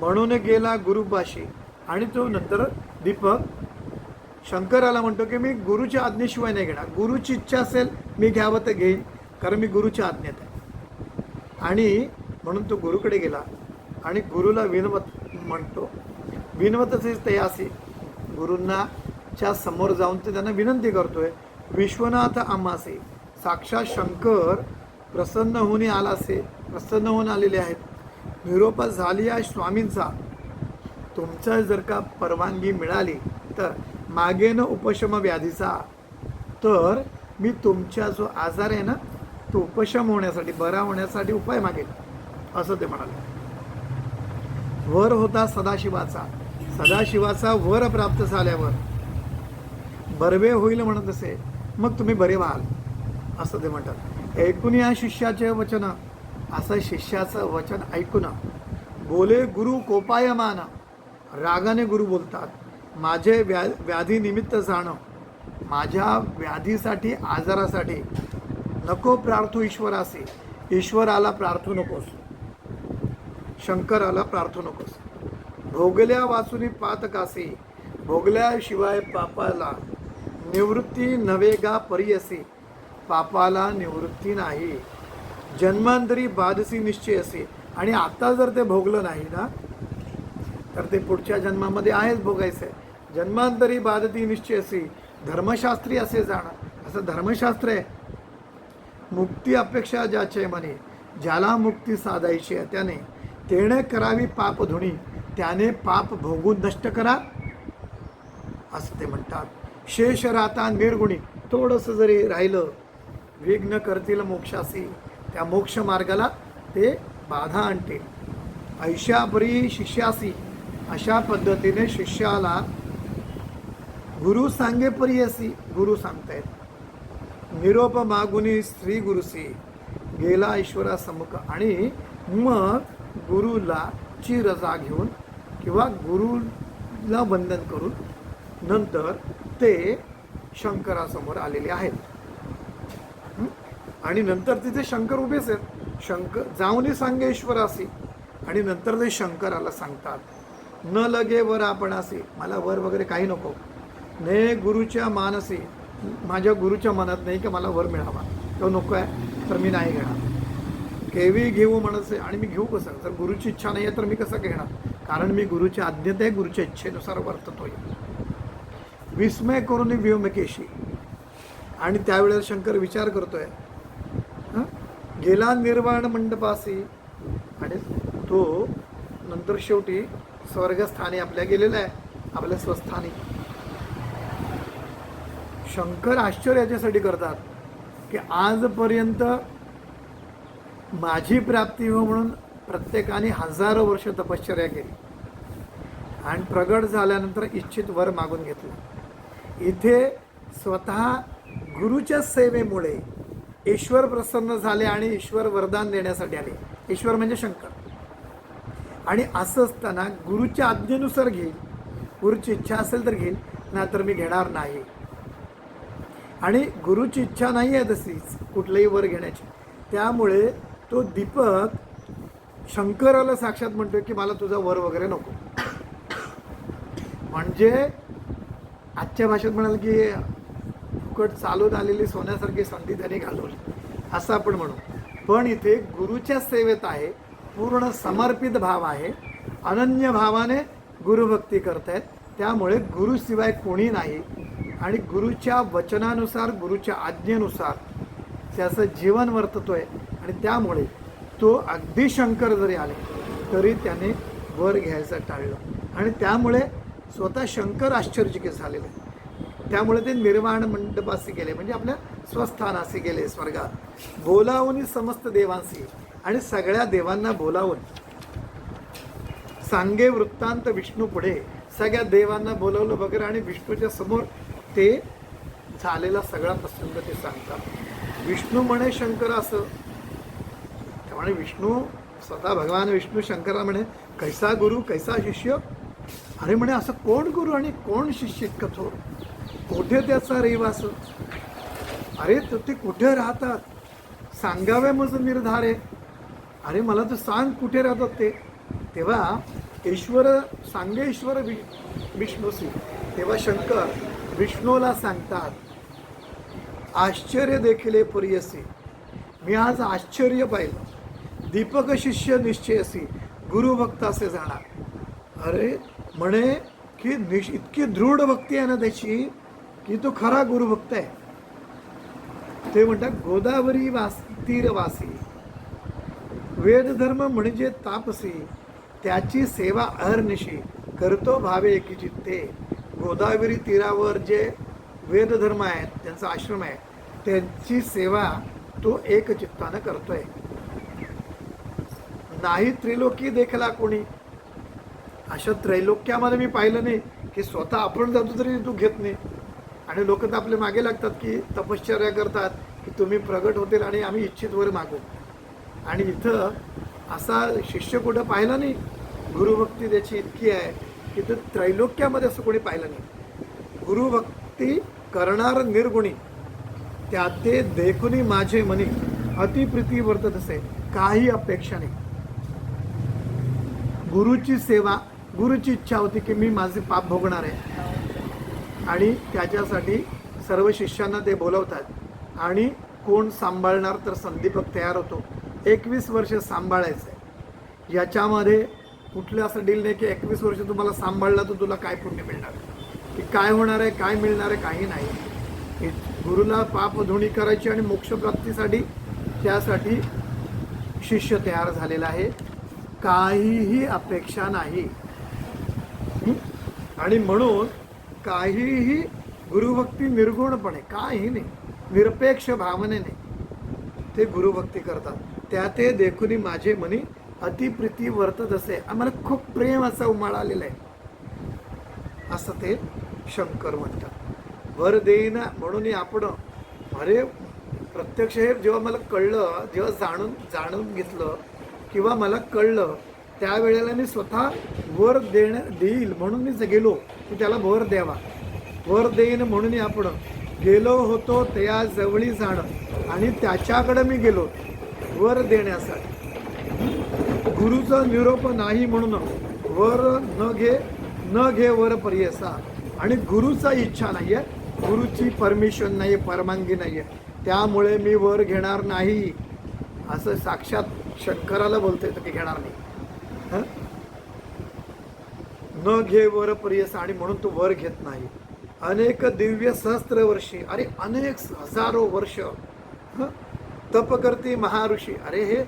म्हणून गेला गुरुपाशी, आणि तो नंतर दीपक शंकराला म्हणतो की मी गुरुच्या आज्ञेशिवाय नाही घेणार. गुरुची इच्छा असेल मी घ्यावं तर घेईन, कारण मी गुरुच्या आज्ञेत आहे. आणि म्हणून तो गुरुकडे गेला आणि गुरुला विनवत म्हणतो, विनवतच तयासी, गुरूंना च्या समोर जाऊन ते त्यांना विनंती करतोय. विश्वनाथ आम्हासे, साक्षात शंकर प्रसन्न होऊन आलासे, प्रसन्न होऊन आलेले आहेत. निरोप झाली आहे स्वामींचा, तुमचा जर का परवानगी मिळाली तर मागेन उपशम व्याधीचा, तर मी तुमचा जो आजार आहे ना तो उपशम होण्यासाठी, बरा होण्यासाठी उपाय मागेल असं ते म्हणाले. वर होता सदाशिवाचा, सदाशिवाचा वर प्राप्त झाल्यावर बरवे होईल म्हणत असे, मग तुम्ही बरे व्हाल असं ते म्हणतात. ऐकून या शिष्याचे वचन, असं शिष्याचं वचन ऐकून बोले गुरु कोपायमान, रागाने गुरु बोलतात. माझे व्याधी निमित्त जाणं, माझ्या व्याधीसाठी, आजारासाठी नको प्रार्थू ईश्वरासी, ईश्वराला प्रार्थू नकोस, शंकराला प्रार्थू नकोस. भोगल्या वाचुनी पातकासी, भोगल्याशिवाय पापाला निवृत्ती नवेगा परियसी, पापाला निवृत्ती नाही. जन्मांतरी बाधसी निश्चय असे, आणि आता जर ते भोगलं नाही ना तर ते पुढच्या जन्मामध्ये आहेच भोगायचं आहे. जन्मांतरी बाधती निश्चय असे, धर्मशास्त्री असे जाणं, असं धर्मशास्त्र आहे. मुक्ती अपेक्षा ज्याचे मने, ज्याला मुक्ती साधायची आहे त्याने तेणे करावी पाप धुणी, त्याने पाप भोगून नष्ट करा असं ते म्हणतात. शेष राहता निर्गुणी, थोडंसं जरी राहिलं विघ्न करतील मोक्षासी, त्या मोक्ष मार्गाला ते बाधा आणते. ऐशापरी शिष्यासी, अशा पद्धतीने शिष्याला गुरु सांगे परियसी, गुरु सांगतायत. निरोप मागुनी श्री गुरुसी, गेला ईश्वरा सम्मुख, आणि मग गुरुला ची रजा घेऊन किंवा गुरुला वंदन करून नंतर ते शंकरासमोर आलेले आहेत. आणि नंतर तिथे शंकर उभेच आहेत. शंकर जाऊनी सांगे ईश्वरासी, आणि नंतर ते शंकराला सांगतात, न लगे वर आपणासी, मला वर वगैरे काही नको. ने गुरुच्या मानसी, माझ्या गुरुच्या मनात नाही की मला वर मिळावा, तो नको आहे तर मी नाही घेणार. केवी घेऊ म्हणसे, आणि मी घेऊ कसं, जर गुरुची इच्छा नाही आहे तर मी कसं घेणार, कारण मी गुरुच्या आज्ञेत आहे, गुरुच्या इच्छेनुसार वर्ततोय. विस्मय करून व्योमकेशी, आणि त्यावेळेला शंकर विचार करतोय, गेला निर्वाण मंडपासी, आणि तो नंतर शेवटी स्वर्गस्थानी आपल्या गेलेला आहे, आपल्या स्वस्थानी. शंकर आश्चर्य याच्यासाठी करतात की आजपर्यंत माझी प्राप्ती हो म्हणून प्रत्येकाने हजारो वर्ष तपश्चर्या केली आणि प्रगट झाल्यानंतर इच्छित वर मागून घेतलं. इथे स्वतः गुरुच्या सेवेमुळे ईश्वर प्रसन्न झाले आणि ईश्वर वरदान देण्यासाठी आले. ईश्वर म्हणजे शंकर. आणि असं असताना गुरुच्या आज्ञेनुसार घेईल, गुरुची इच्छा असेल तर घेईल, नाहीतर मी घेणार नाही. आणि गुरुची इच्छा नाही आहे तशीच कुठलंही वर घेण्याची, त्यामुळे तो दीपक शंकराला साक्षात म्हणतोय की मला तुझा वर वगैरे नको. म्हणजे आजच्या भाषेत म्हणाल की फुकट चालून आलेली सोन्यासारखी संधी त्याने घालवली असं आपण म्हणू. पण इथे गुरुच्या सेवेत आहे, पूर्ण समर्पित भाव आहे, अनन्य भावाने गुरुभक्ती करतायत. त्यामुळे गुरुशिवाय कोणी नाही आणि गुरुच्या वचनानुसार, गुरुच्या आज्ञेनुसार त्याचं जीवन वर्ततोय. आणि त्यामुळे तो अगदी शंकर जरी आले तरी त्याने वर घ्यायचं टाळलं. आणि त्यामुळे स्वतः शंकर आश्चर्यचकित झालेले. त्यामुळे ते निर्वाण मंडपासी गेले, म्हणजे आपल्या स्वस्थानासी गेले स्वर्गात. बोलावून समस्त देवांशी, आणि सगळ्या देवांना बोलावून सांगे वृत्तांत विष्णू पुढे, सगळ्या देवांना बोलवलं वगैरे आणि विष्णूच्या समोर ते झालेला सगळा प्रसंग ते सांगतात. विष्णू म्हणे शंकर असं, त्यामुळे विष्णू स्वतः भगवान विष्णू शंकराला म्हणे कैसा गुरु कैसा शिष्य. अरे म्हणे असं कोण गुरु आणि कोण शिष्य इतकं थोर, कुठे त्याचा रहिवास, अरे तर ते कुठे राहतात सांगावे माझं निर्धार आहे. अरे मला तर सांग कुठे राहतात ते. तेव्हा ईश्वर सांगे ईश्वर विष्णूसी, तेव्हा शंकर विष्णूला सांगतात आश्चर्य देखील पुरियसी, मी आज आश्चर्य पाहिलं. दीपक शिष्य निश्चयसी, गुरुभक्त असे जाणार. अरे म्हणे की इतकी दृढ भक्ती आहे ना त्याची की तो खरा गुरुभक्त आहे. ते म्हणतात गोदावरी तीरवासी, वेदधर्म म्हणजे तापसी, त्याची सेवा अहर्निशी करतो भावे एकी चित्ते. गोदावरी तीरावर जे वेदधर्म आहेत, त्यांचा आश्रम आहे, त्यांची सेवा तो एक चित्तानं करतोय. नाही त्रिलोकी देखला कोणी, अशा त्रैलोक्यामध्ये मी पाहिलं नाही की स्वतः आपण जातो तरी तू घेत नाही. आणि लोक तर आपले मागे लागतात की तपश्चर्या करतात की तुम्ही प्रगट होतील आणि आम्ही इच्छित वर मागू. आणि इथं असा शिष्य कुठं पाहिला नाही. गुरुभक्ती त्याची इतकी आहे की तो त्रैलोक्यामध्ये असं कोणी पाहिलं नाही. गुरुभक्ती करणार निर्गुणी, त्या ते देखुनी माझे मनी अतिप्रीती वर्तत असे, काही अपेक्षा नाही. गुरुची सेवा, गुरुची इच्छा होती की मी माझे पाप भोगणार आहे आणि त्याच्यासाठी सर्व शिष्यांना ते बोलवतात. आणि कोण सांभाळणार, तर संदीपक तयार होतो. 21 वर्ष सांभाळायचं आहे. याच्यामध्ये कुठलं असं डील नाही की 21 वर्ष तुम्हाला सांभाळलं तर तुला काय पुण्य मिळणार, की काय होणार आहे, काय मिळणार आहे, काही नाही. गुरुला पाप धुणी करायची आणि मोक्षप्राप्तीसाठी त्यासाठी शिष्य तयार झालेला आहे. काहीही अपेक्षा नाही. आणि म्हणून काहीही गुरुभक्ती निर्गुणपणे, काही नाही, निरपेक्ष भावनेने ते गुरुभक्ती करतात. त्या ते देखुनी माझे मनी अतिप्रीती वर्तत असे, आम्हाला खूप प्रेम असा उमाळा आलेला आहे असं ते शंकर म्हणतात. वर देईना म्हणून आपण, अरे प्रत्यक्ष हे जेव्हा मला कळलं, जेव्हा जाणून घेतलं किंवा मला कळलं, त्यावेळेला मी स्वतः वर देईल म्हणून मी गेलो की त्याला वर द्यावा. वर देईन म्हणून आपण गेलो होतो त्या जवळी जाणं आणि त्याच्याकडे मी गेलो वर देण्यासाठी. गुरुचा निरोप नाही म्हणून वर न घे वर परियसा. आणि गुरुचा इच्छा नाहीये, गुरुची परमिशन नाहीये, परवानगी नाहीये, त्यामुळे मी वर घेणार नाही असं साक्षात शंकराला बोलता येतं की घेणार नाही. न घे वर परियसा आणि म्हणून तो वर घेत नाही. अनेक दिव्य सहस्त्र वर्षी, अरे अनेक हजारो वर्ष तप करती महाऋषी. अरे हे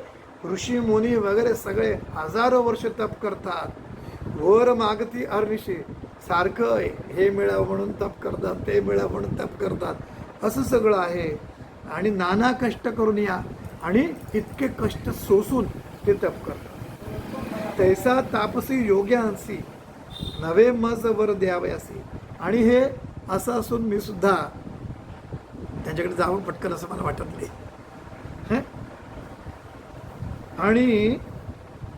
ऋषी मुनी वगैरे सगळे हजारो वर्ष तप करतात. वर मागती अरनिशी, सारखं हे मिळावं म्हणून तप करतात, ते मिळावं म्हणून तप करतात, असं सगळं आहे. आणि नाना कष्ट करून या आणि इतके कष्ट सोसून ते तप करतात. तैसा तापसी योग्यांसी नवे मज वर द्यावयासी. आणि हे असं असून मी सुद्धा त्यांच्याकडे जावं पटकन असं मला वाटत नाही. आणि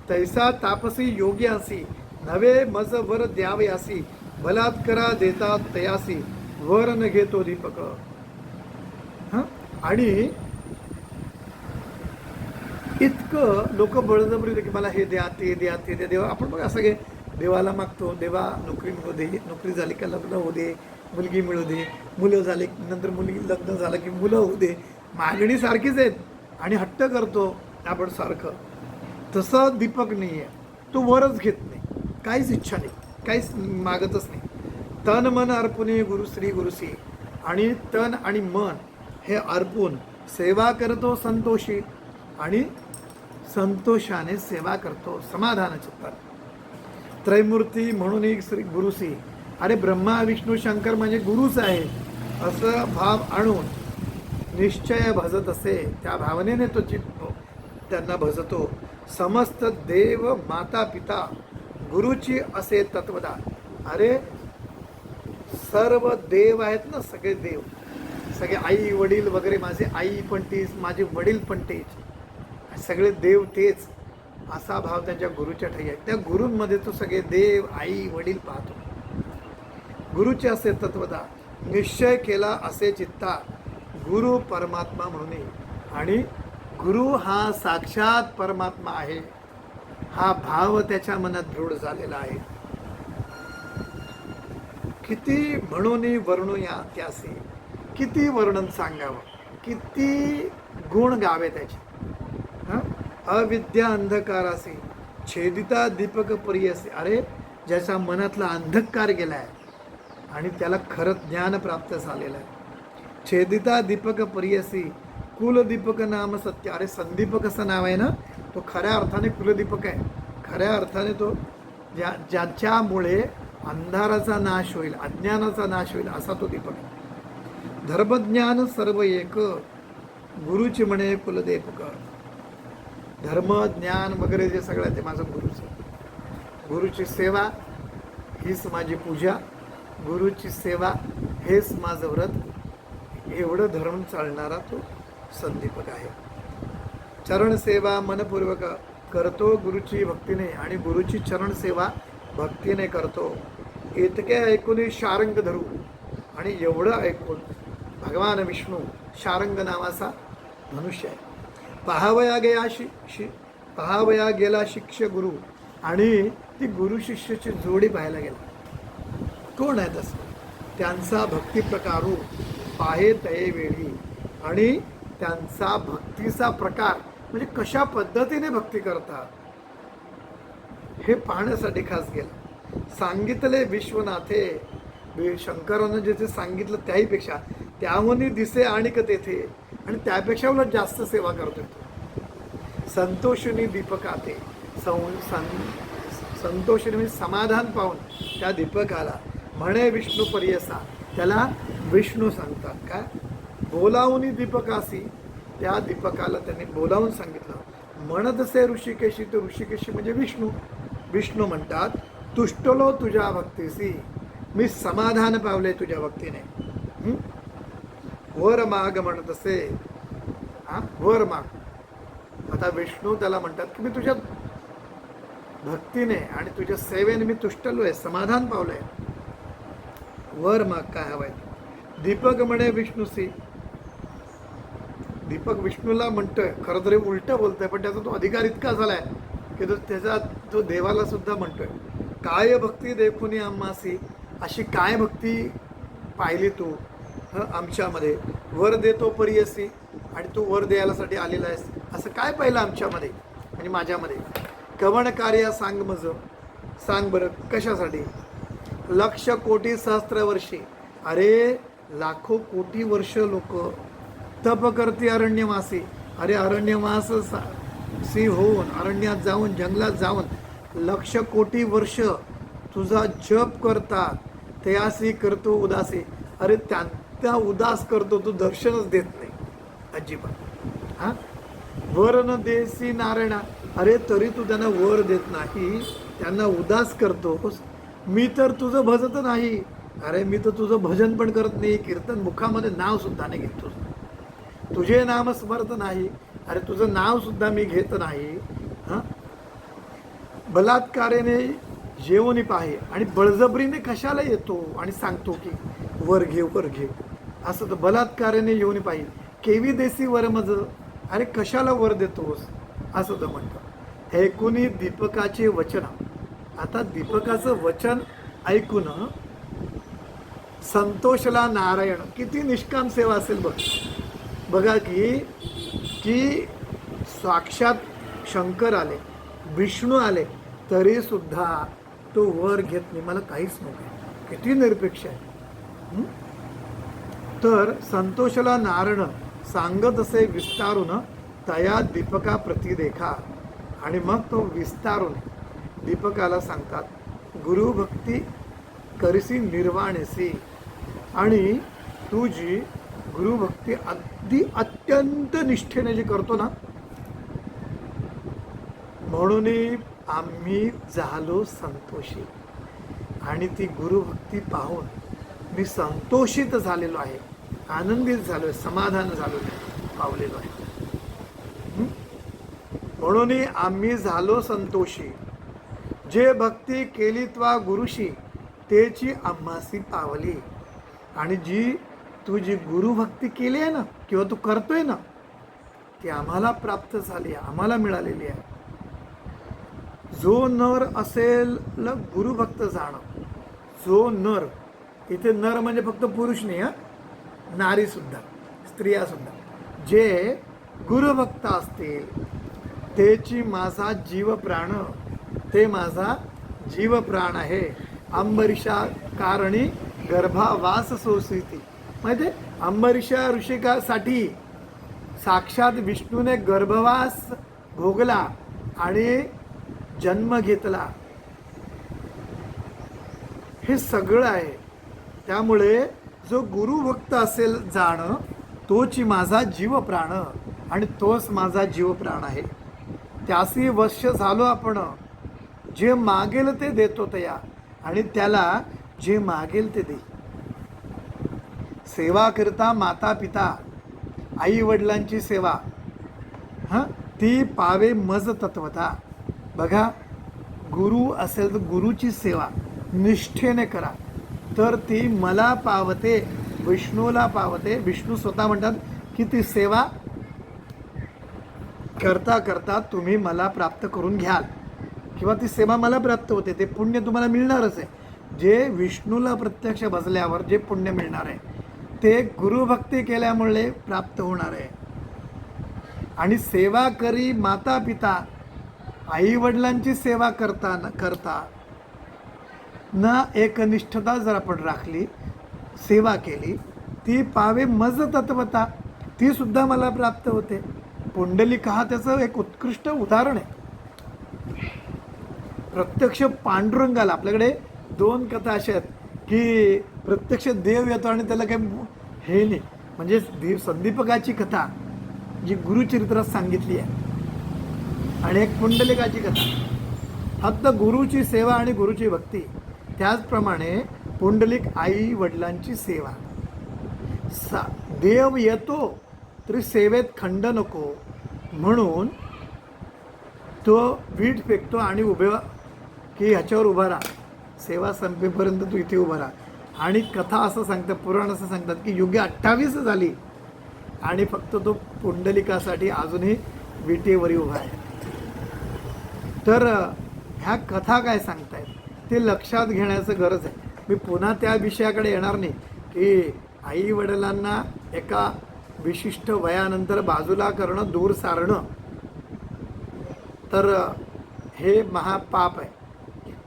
तैसा तापसी योग्यासी नवे मज वर द्यावयासी बलात्करा देतात तयासी वर न घेतो दीपक. आणि इतकं लोक बळजबरी की मला हे द्या, ते द्या, ते द्या. देवा आपण बघा सगळे देवाला मागतो, देवा नोकरी मिळू दे, नोकरी झाली का लग्न होऊ दे, मुलगी मिळू दे, मुलं झाले नंतर मुलगी, लग्न झालं की मुलं होऊ दे. मागणी सारखीच आहेत आणि हट्ट करतो आपण सारखं. तसं दीपक नाही आहे, तो वरच घेत नाही, काहीच इच्छा नाही, काहीच मागतच नाही. तन मन अर्पुने गुरुश्री गुरुसी. आणि तन आणि मन हे अर्पून सेवा करतो संतोषी आणि संतोषाने सेवा करतो समाधान चित्तात. त्रैमूर्ती म्हणून एक श्री गुरुसी. अरे ब्रह्मा विष्णू शंकर म्हणजे गुरुच आहे असं भाव आणून निश्चय भजत असे, त्या भावनेने तो त्यांना भजतो. समस्त देव माता पिता गुरुची असे तत्वदा. अरे सर्व देव आहेत ना, सगळे देव, सगळे आई वडील वगैरे, माझे आई पण तेच, माझे वडील पण तेच, सगळे देव तेच, असा भाव त्यांच्या गुरुच्या ठाई आहे. त्या गुरूंमध्ये तो सगळे देव आई वडील पाहतो. गुरुचे असे तत्वदा निश्चय केला असे चित्ता गुरु परमात्मा म्हणून. आणि गुरु हा साक्षात परमात्मा आहे हा भाव त्याच्या मनात दृढ झालेला आहे. किती म्हणून वर्णूया त्यासे, किती वर्णन सांगावं, किती गुण गावे त्याचे. अविद्या अंधकारासी छेदिता दीपक परियसी. अरे ज्याच्या मनातला अंधकार गेलाय आणि त्याला खरं ज्ञान प्राप्त झालेलं आहे. छेदिता दीपक परियसी कुलदीपक नाम सत्य. अरे संदीपक असं नाव आहे ना, तो खऱ्या अर्थाने कुलदीपक आहे. खऱ्या अर्थाने तो ज्याच्यामुळे अंधाराचा नाश होईल, अज्ञानाचा नाश होईल, असा तो दीपक आहे. धर्मज्ञान सर्व एक गुरुची म्हणे कुलदीपक. धर्म ज्ञान वगैरे जे सगळं ते माझं गुरुचं. गुरुची सेवा हीच माझी पूजा, गुरुची सेवा हेच माझं व्रत, एवढं धरून चालणारा तो संदीपक आहे. चरण सेवा मनपूर्वक करतो गुरुची भक्तीने आणि गुरुची चरण सेवा भक्तीने करतो. इतके ऐकून शारंग धरू. आणि एवढं ऐकून भगवान विष्णू शारंग नावाचा मनुष्य आहे. पहावया गेला शिष्य गुरु. आणि ती गुरु शिष्याची जोडी पाहायला गेला. कोण आहे तसं? त्यांचा भक्ती प्रकारू पाहे तये वेळी. आणि त्यांचा भक्तीचा प्रकार म्हणजे कशा पद्धतीने भक्ती करतात हे पाहण्यासाठी खास गेला. सांगितले विश्वनाथे. शंकरानं जे सांगितलं त्याहीपेक्षा त्याहूनही दिसे आणि तेथे, आणि त्यापेक्षा उलट जास्त सेवा करतोय तो. संतोषिनी दीपकाते. संतोषिनी म्हणजे समाधान पाहून त्या दीपकाला म्हणे विष्णू परियसा. त्याला विष्णू सांगतात. काय बोलावून दीपकासी. त्या दीपकाला त्यांनी बोलावून सांगितलं. म्हणतसे ऋषिकेशी. तो ऋषिकेशी म्हणजे विष्णू. विष्णू म्हणतात तुष्टलो तुझ्या भक्तीसी. मी समाधान पावले तुझ्या भक्तीने. वर माग म्हणत असे. वर माग. आता विष्णू त्याला म्हणतात की मी तुझ्या भक्तीने आणि तुझ्या सेवेने मी तुष्टलोय, समाधान पावलंय. वर माग काय हवंय. दीपक म्हणे विष्णूसी. दीपक विष्णूला म्हणतोय, खरं तरी उलट बोलतोय, पण त्याचा तो अधिकार इतका झालाय की तो देवाला सुद्धा म्हणतोय, काय भक्ती देखुनी आम्हासी. अशी काय भक्ती पाहिली तू आमच्यामध्ये. वर देतो परियसी, आणि तू वर द्यायलासाठी आलेला आहेस, असं काय पाहिलं आमच्यामध्ये आणि माझ्यामध्ये. कवण कार्य सांग मज, सांग बरं कशासाठी. लक्ष कोटी सहस्त्र वर्षी. अरे लाखो कोटी वर्ष लोक तप करते अरण्यवासी. अरे अरण्यवास सी होऊन, अरण्यात जाऊन, जंगलात जाऊन लक्ष कोटी वर्ष तुझा जप करतात, तयासी करतो उदासी. अरे त्या उदास करतो, तू दर्शनच देत नाही अजिबात. हां, वर न देसी नारायणा. अरे तरी तू त्यांना वर देत नाही, त्यांना उदास करतोस. मी तर तुझं भजत नाही. अरे मी तर तुझं भजन पण करत नाही, कीर्तन मुखामध्ये नाव सुद्धा नाही घेतोस. तुझे नाम स्मरत नाही. अरे तुझं नाव सुद्धा मी घेत नाही. हां, बलात्काराने जेवणी पाहे, आणि बळजबरीने कशाला येतो आणि सांगतो की वर घे वर घे. असं तर बलात्काराने येऊन पाहिजे. केवी देसी वर मज. अरे कशाला वर देतोस असं तर म्हणतो. ऐकून दीपकाचे वचन. आता दीपकाचं वचन ऐकून संतोषला नारायण. किती निष्काम सेवा असेल बघ. बघा की साक्षात शंकर आले, विष्णू आले, तरी सुद्धा तो वर घेत नाही, मला काहीच नको. किती निरपेक्ष आहे. तर संतोषला नारायण सांगत असे विस्तारून तया दीपका प्रतिदेखा. आणि मग तो विस्तारून दीपकाला सांगतात, गुरुभक्ती करिसी निर्वाणसी. आणि तू जी गुरुभक्ती अगदी अत्यंत निष्ठेने जी करतो ना, म्हणून आम्ही झालो संतोषी. आणि ती गुरुभक्ती पाहून मी संतोषित झालेलो आहे, आनंदित झालो आहे, समाधान झालो आहे, पावलेलो आहे. म्हणून आम्ही झालो संतोषी. जे भक्ती केली त्वा गुरुशी, तेची आम्हासी पावली. आणि तू जी गुरुभक्ती केली आहे ना, किंवा तू करतोय ना, ती आम्हाला प्राप्त झाली आहे, आम्हाला मिळालेली आहे. जो नर असेल गुरुभक्त जाणं. जो नर, इथे नर म्हणजे फक्त पुरुष नाही, नारी सुद्धा, स्त्रिया सुद्धा, जे गुरुभक्त असतील तेची माझा जीव प्राण, ते माझा जीव प्राण आहे. अंबरीषा कारणी गर्भावास सोसिती. माहिती, अंबरीषा ऋषिकासाठी साक्षात विष्णूने गर्भवास भोगला आणि जन्म घेतला. हे सगळं आहे. त्यामुळे जो गुरुभक्त असेल जाण, तोची माझा जीव प्राण, आणि तोच माझा जीव प्राण आहे. त्यासी वश्य झालो आपण. जे मागेल ते देतो तया, आणि त्याला जे मागेल ते दे. सेवा करता माता पिता, आई वडिलांची सेवा, ती पावे मज तत्वता. बघा, गुरु असेल तर गुरुची सेवा निष्ठेने करा, तर ती मला पावते, विष्णूला पावते. विष्णू स्वतः म्हणतात की ती सेवा करता करता तुम्ही मला प्राप्त करून घ्याल, किंवा ती सेवा मला प्राप्त होते. ते पुण्य तुम्हाला मिळणारच आहे. जे विष्णूला प्रत्यक्ष भजल्यावर जे पुण्य मिळणार आहे, ते गुरुभक्ती केल्यामुळे प्राप्त होणार आहे. आणि सेवा करी माता पिता, आई वडिलांची सेवा करता ना एकनिष्ठता जर आपण राखली, सेवा केली, ती पावे मज तत्वता, ती सुद्धा मला प्राप्त होते. पुंडलिक हा त्याचं एक उत्कृष्ट उदाहरण आहे. प्रत्यक्ष पांडुरंगाला, आपल्याकडे दोन कथा अशा आहेत की प्रत्यक्ष देव येतो आणि त्याला काही हे नाही. म्हणजे संदीपकाची कथा जी गुरुचरित्रात सांगितली आहे, आणि एक पुंडलिकाची कथा, फक्त गुरुची सेवा आणि गुरुची भक्ती. त्याचप्रमाणे पुंडलिक आई वडिलांची सेवा. देव येतो तरी सेवेत खंड नको, म्हणून तो वीट फेकतो आणि उभे की ह्याच्यावर उभा राहा, सेवा संपेपर्यंत तू इथे उभा राहा. आणि कथा असं सांगतात, पुराण असं सांगतात की युगे 28 झाली आणि फक्त तो पुंडलिकासाठी अजूनही विटेवरी उभा आहे. तर ह्या कथा काय सांगतायत ते लक्षात घेण्याचं गरज आहे. मी पुन्हा त्या विषयाकडे येणार नाही की आई वडिलांना एका विशिष्ट वयानंतर बाजूला करणं, दूर सारणं, तर हे महापाप आहे.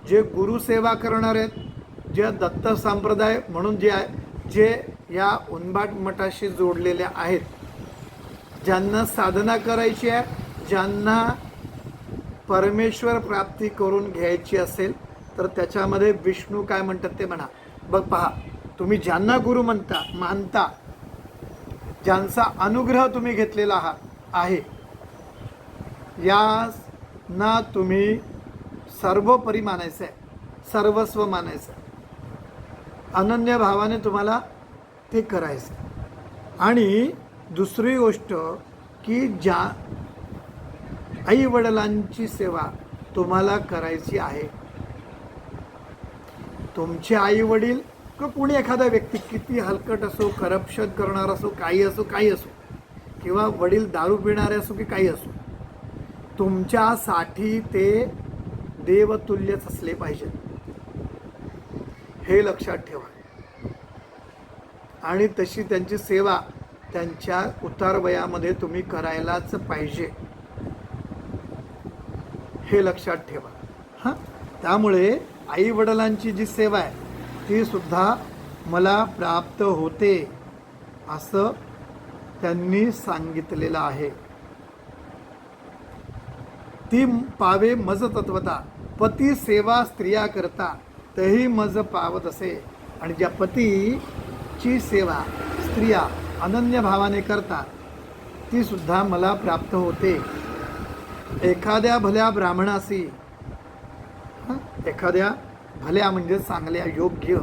जे गुरुसेवा करणार आहेत, जे दत्त संप्रदाय म्हणून जे या उन्बाट मठाशी जोडलेले आहेत, ज्यांना साधना करायची आहे, ज्यांना परमेश्वर प्राप्ती करून घ्यायची असेल, तर त्याच्यामध्ये विष्णू काय म्हणतात ते म्हणा. बघ पहा, तुम्ही ज्यांना गुरु मानता, ज्यांचा अनुग्रह तुम्ही घेतलेला आहे, यांना तुम्ही सर्वोपरी मानायचं आहे, सर्वस्व मानायचं आहे, अनन्य भावाने तुम्हाला ते करायचं. आणि दुसरी गोष्ट की ज्या आई वडिलांची सेवा तुम्हाला करायची आहे, तुमचे आई वडील किंवा कुणी एखादा व्यक्ती किती हलकट असो, करप्शन करणार असो, काही असो, किंवा वडील दारू पिणारे असो की काही असो, तुमच्यासाठी ते देवतुल्यच असले पाहिजे, हे लक्षात ठेवा. आणि तशी त्यांची सेवा त्यांच्या उतार वयामध्ये तुम्ही करायलाच पाहिजे, हे लक्षात ठेवा. हां, त्यामुळे आई वडिलांची जी सेवा आहे ती सुद्धा मला प्राप्त होते असं त्यांनी सांगितलेलं आहे. ती पावे मज तत्वता, पती सेवा स्त्रिया करता तही मज पावत असे. आणि ज्या पतीची सेवा स्त्रिया अनन्य भावाने करतात ती सुद्धा मला प्राप्त होते. एखाद्या भल्या ब्राह्मणासी, एखाद्या भल्या म्हणजे चांगल्या, योग्य,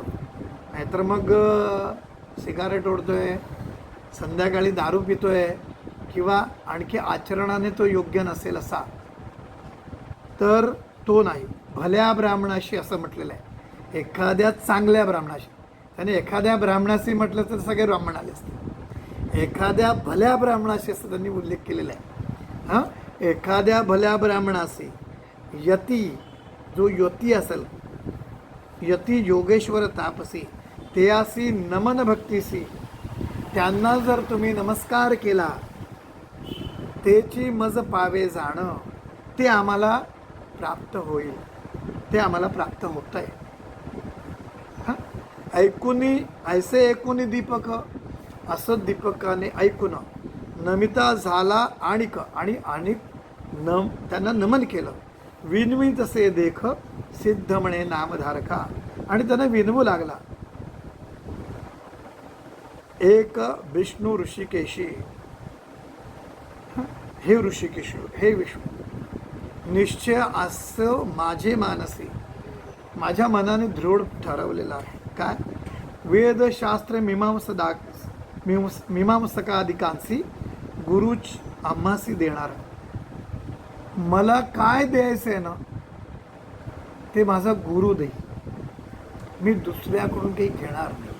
नाहीतर मग सिगारेट ओढतोय, संध्याकाळी दारू पितोय, किंवा आणखी आचरणाने तो योग्य नसेल असा, तर तो नाही. भल्या ब्राह्मणाशी असं म्हटलेलं आहे, एखाद्या चांगल्या ब्राह्मणाशी. त्याने एखाद्या ब्राह्मणाशी म्हटलं तर सगळे ब्राह्मण आले असते. एखाद्या भल्या ब्राह्मणाशी असं त्यांनी उल्लेख केलेला आहे. हां, एखाद्या भल्या ब्राह्मणाशी, यती, जो यती असेल, यती योगेश्वर तापसी, तेयासी नमन भक्तीसी, त्यांना जर तुम्ही नमस्कार केला, तेची मज पावे जाणं, ते आम्हाला प्राप्त होईल, ते आम्हाला प्राप्त होत आहे. हां, ऐकुनी ऐसे ऐकुनी दीपक, असं दीपकाने ऐकून नमिता झाला आणिक, आणि त्यांना नमन केलं. विनवी तसे देख सिद्ध म्हणे नामधारका, आणि त्यांना विनवू लागला. एक विष्णू ऋषिकेशी, हे ऋषिकेश, हे विष्णू, निश्चय असं माझे मानसी, माझ्या मनाने दृढ ठरवलेलं आहे. काय? वेदशास्त्र मीमांसकाधिकांशी गुरुच आम्हासी देणार. मला काय द्यायचं आहे ना ते माझा गुरु देईल, मी दुसऱ्याकडून काही घेणार नाही.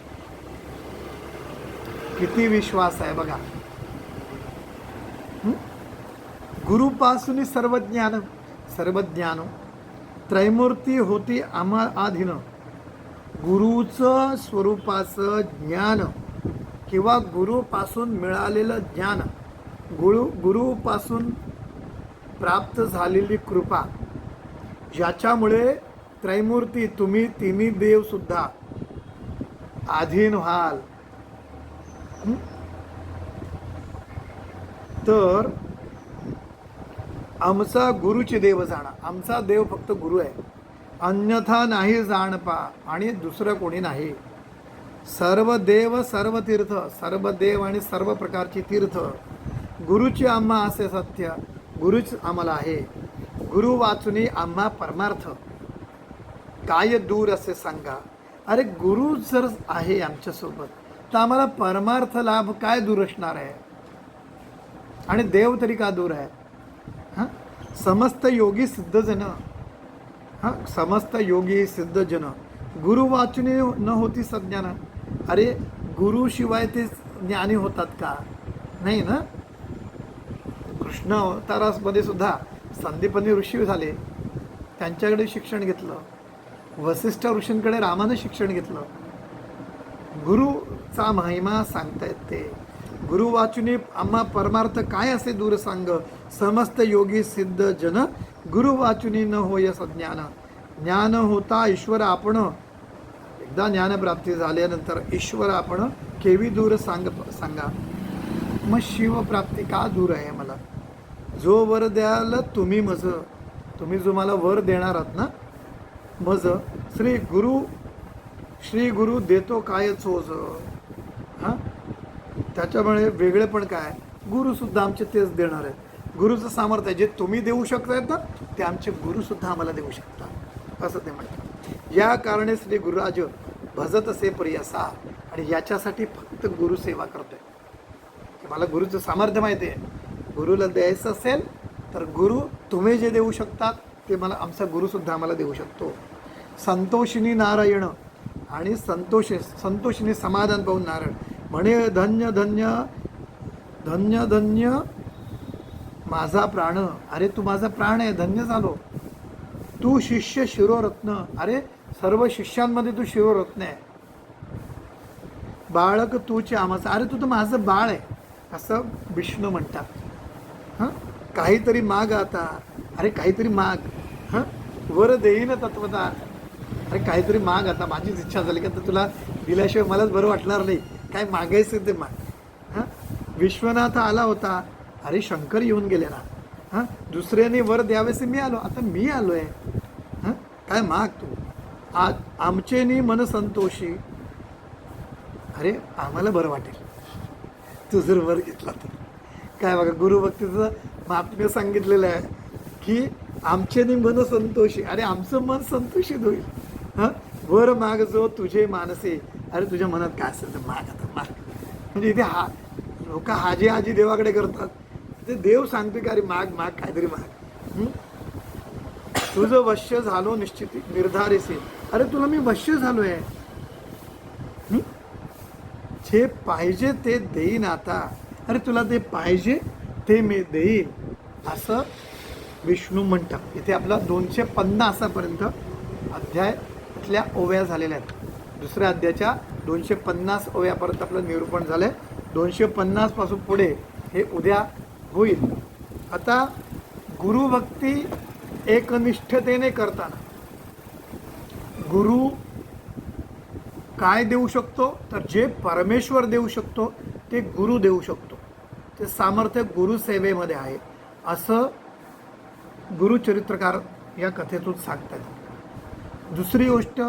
किती विश्वास आहे बघा. गुरुपासून सर्व ज्ञान, त्रैमूर्ती होती आम्हा आधीन. गुरुचं स्वरूपाचं ज्ञान किंवा गुरुपासून मिळालेलं ज्ञान, गुरुपासून प्राप्त झालेली कृपा, ज्याच्यामुळे त्रैमूर्ती, तुम्ही तिन्ही देव सुद्धा अधीन व्हाल. तर आमचा गुरुची देव जाणा, आमचा देव फक्त गुरु आहे, अन्यथा नाही जाणपा, आणि दुसरं कोणी नाही. सर्व देव सर्व तीर्थ, सर्व देव आणि सर्व प्रकारची तीर्थ गुरुची आम्हा असे सत्य, गुरुच आम्हाला आहे. गुरु वाचुनी आम्हा परमार्थ, काय दूर असे सांगा. अरे गुरु जर आहे आमच्यासोबत तर आम्हाला परमार्थ लाभ काय दूर असणार आहे, आणि देव तरी का दूर आहे. हां, समस्त योगी सिद्धजन, हां, समस्त योगी सिद्धजन गुरुवाचने न होती सज्ञान. अरे गुरुशिवाय ते ज्ञानी होतात का? नाही ना. कृष्ण अवतारामध्ये सुद्धा संदीपनी ऋषी झाले, त्यांच्याकडे शिक्षण घेतलं. वसिष्ठ ऋषींकडे रामानं शिक्षण घेतलं. गुरुचा महिमा सांगतायत ते. गुरुवाचुनी आम्हा परमार्थ काय असे दूर सांग, समस्त योगी सिद्ध जन गुरुवाचुनी न होय सज्ञान. ज्ञान होता ईश्वर आपण, एकदा ज्ञानप्राप्ती झाल्यानंतर ईश्वर आपण केवी दूर सांगा. मग शिवप्राप्ती का दूर आहे मला? जो वर द्याल तुम्ही मज, तुम्ही जो मला वर देणार आहात ना मज, श्री गुरु देतो काय चोज. हां, त्याच्यामुळे वेगळे पण काय, गुरुसुद्धा आमचे तेच देणार आहेत. गुरुचं सामर्थ्य आहे, जे तुम्ही देऊ शकतायत ना ते आमचे गुरुसुद्धा आम्हाला देऊ शकतात, असं ते म्हणतात. या कारणे श्री गुरुराज भजत असे प्रियसा. आणि याच्यासाठी फक्त गुरुसेवा करतोय. मला गुरुचं सामर्थ्य माहिती आहे. गुरुला द्यायचं असेल तर गुरु तुम्ही जे देऊ शकतात ते मला आमचा गुरुसुद्धा आम्हाला देऊ शकतो. संतोषिनी नारायण, आणि संतोषिनी समाधान पाहून नारायण म्हणे, धन्य धन्य धन्य धन्य माझा प्राण. अरे तू माझा प्राण आहे, धन्य झालो. तू शिष्य शिरोरत्न, अरे सर्व शिष्यांमध्ये तू शिरोरत्न आहे. बाळक तूचे आमाचं, अरे तू तर माझं बाळ आहे, असं विष्णू म्हणतात. हां, काहीतरी माग आता, अरे काहीतरी माग. हां, वर देईन तत्वता, अरे काहीतरी माग आता. माझीच इच्छा झाली का तर तुला दिल्याशिवाय मलाच बरं वाटणार नाही. काय मागायचं ते माग. हां, विश्वनाथ आला होता, अरे शंकर येऊन गेले ना. हां, दुसऱ्याने वर द्यावेसे मी आलो, आता मी आलो आहे. हां, काय माग तू. आज आमचेनी मन संतोषी, अरे आम्हाला बरं वाटेल तू जर वर घेतला तर. काय बघा, गुरुभक्तीचं महात्म्य सांगितलेलं आहे की आमचेनी मन संतोषी, अरे आमचं मन संतोषित होईल. हां, वर माग जो तुझे मानसे, अरे तुझ्या मनात काय असेल तर माग, आता माग. म्हणजे इथे लोक हाजी हाजी देवाकडे करतात, ते देव सांगते का अरे माग माग, काहीतरी माग. तुझं वश्य झालो निश्चित निर्धारेसे, अरे तुला मी वश्य झालो आहे. जे पाहिजे ते देईन आता, अरे तुला ते पाहिजे ते मी देईन, असं विष्णू म्हणतात. इथे आपला 250 पर्यंत अध्यायातल्या ओव्या झालेल्या आहेत. दुसऱ्या अध्यायाच्या 250 ओव्यापर्यंत आपलं निरूपण झालं आहे. 250 पासून पुढे हे उद्या होईल. आता गुरुभक्ती एकनिष्ठतेने करताना गुरु काय देऊ शकतो, तर जे परमेश्वर देऊ शकतो ते गुरु देऊ शकतो. ते सामर्थ्य गुरुसेवेमध्ये आहे, असं गुरुचरित्रकार या कथेतून सांगतात. दुसरी गोष्ट,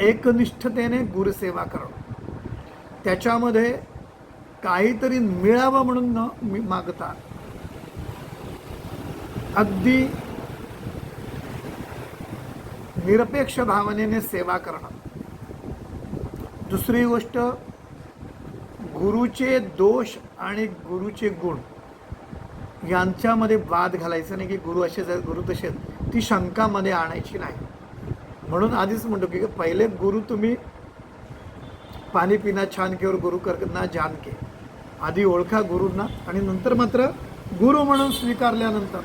एकनिष्ठतेने गुरुसेवा करणं, त्याच्यामध्ये काहीतरी मिळावं म्हणून न मागता अगदी निरपेक्ष भावनेने सेवा करणं. दुसरी गोष्ट, गुरुचे दोष आणि गुरुचे गुण यांच्यामध्ये वाद घालायचा नाही की गुरु असेच आहेत गुरु तसे आहेत, ती शंकामध्ये आणायची नाही. म्हणून आधीच म्हणतो की पहिले गुरु तुम्ही पाणी पिना छान के और गुरु करना जान के, आधी ओळखा गुरूंना आणि नंतर मात्र गुरु म्हणून स्वीकारल्यानंतर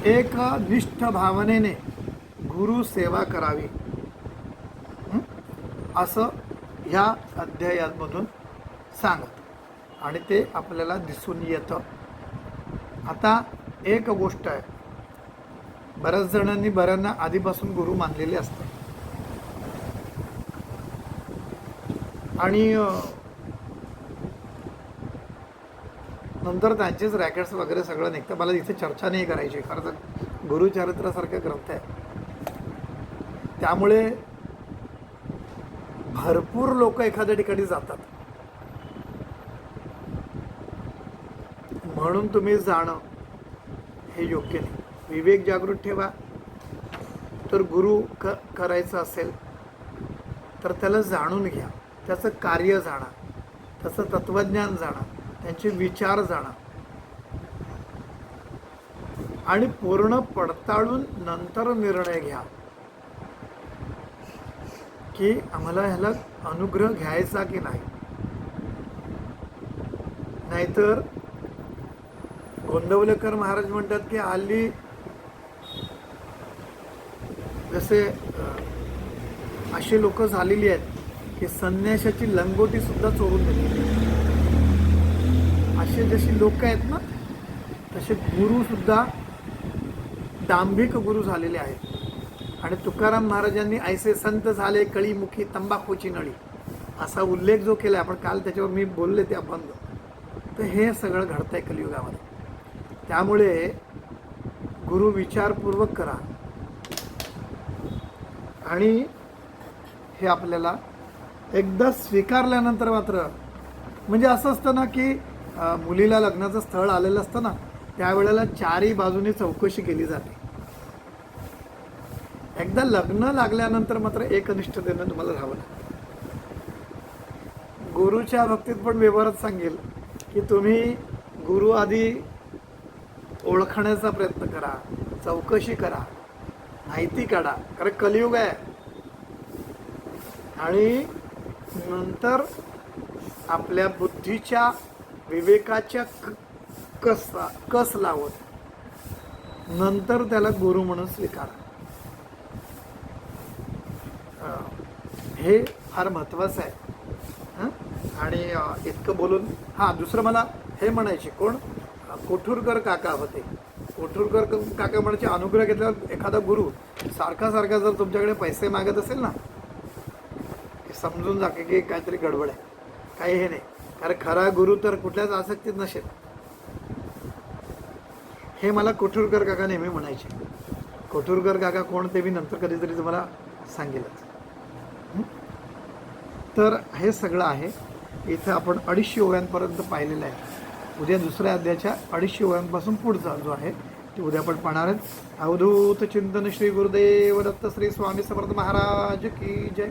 एक निष्ठ भावनेने गुरु सेवा करावी, असं ह्या अध्यायामधून सांगत आणि ते आपल्याला दिसून येतं. आता एक गोष्ट आहे, बऱ्याच जणांनी बऱ्यांना आधीपासून गुरु मानलेले असतात आणि नंतर त्यांचेच रॅकेट्स वगैरे सगळं निघतं. मला इथे चर्चा नाही करायची, खरं तर गुरुचरित्रासारखं ग्रंथ आहे, त्यामुळे भरपूर लोक एखाद्या ठिकाणी जातात. म्हणून तुम्ही जाणं हे योग्य नाही. विवेक जागृत ठेवा. तर गुरु करायचं असेल तर त्याला जाणून घ्या, त्याचं कार्य जाणा, त्याचं तत्वज्ञान जाणा, त्यांचे विचार जाणा आणि पूर्ण पडताळून नंतर निर्णय घ्या. की आम्हाला ह्याला अनुग्रह घ्यायचा की नाही. नाहीतर गोंदवलेकर महाराज म्हणतात की हल्ली जसे अशी लोक झालेली आहेत की संन्याशाची लंगोटी सुद्धा चोरून देतात. असे जशी लोक आहेत ना, तसे गुरु सुद्धा दांभिक गुरु झालेले आहेत. आणि तुकाराम महाराजांनी ऐसे संत झाले कळीमुखी तंबाखूची नळी असा उल्लेख जो केला आपण काल, त्याच्यावर मी बोलले ते अभंग. तर हे सगळं घडतंय कलियुगामध्ये. त्यामुळे गुरु विचारपूर्वक करा. आणि हे आपल्याला एकदा स्वीकारल्यानंतर मात्र, म्हणजे असं असतं ना की मुलीला लग्नाचं स्थळ आलेलं असतं ना, त्यावेळेला चारही बाजूनी चौकशी केली जाते. एकदा लग्न लागल्यानंतर मात्र एकनिष्ठतेनं तुम्हाला राहावं लागतं. गुरुच्या बाबतीत पण व्यवहारात सांगेल की तुम्ही गुरु आधी ओळखण्याचा प्रयत्न करा, चौकशी करा, माहिती काढा, कारण कलियुग आहे. आणि नंतर आपल्या बुद्धीच्या विवेकाच्या कस लावत नंतर त्याला गुरु म्हणून स्वीकारा. हे फार महत्त्वाचं आहे. आणि इतकं बोलून दुसरं मला हे म्हणायचे, कोण कोठूरकर काका होते. कोठूरकर काका म्हणायचे, अनुग्रह घेतल्यावर एखादा गुरु सारखा जर तुमच्याकडे पैसे मागत असेल ना, समजून जा की काहीतरी गडबड आहे, काही हे नाही. कारण खरा गुरु तर कुठल्याच आसक्तीत नसेल. हे मला कोठूरकर काका नेहमी म्हणायचे. कोठूरकर काका कोण ते मी नंतर कधीतरी तुम्हाला सांगेलच. तर हे सगळं आहे. इथं आपण 250 ओव्यांपर्यंत पाहिलेलं आहे. उद्या दुसऱ्या अध्यायाच्या 250 ओव्यांपासून पुढचा जो आहे ते उद्या आपण पाहणार आहेत. अवधूत चिंतन श्री गुरुदेव दत्त श्री स्वामी समर्थ महाराज की जय.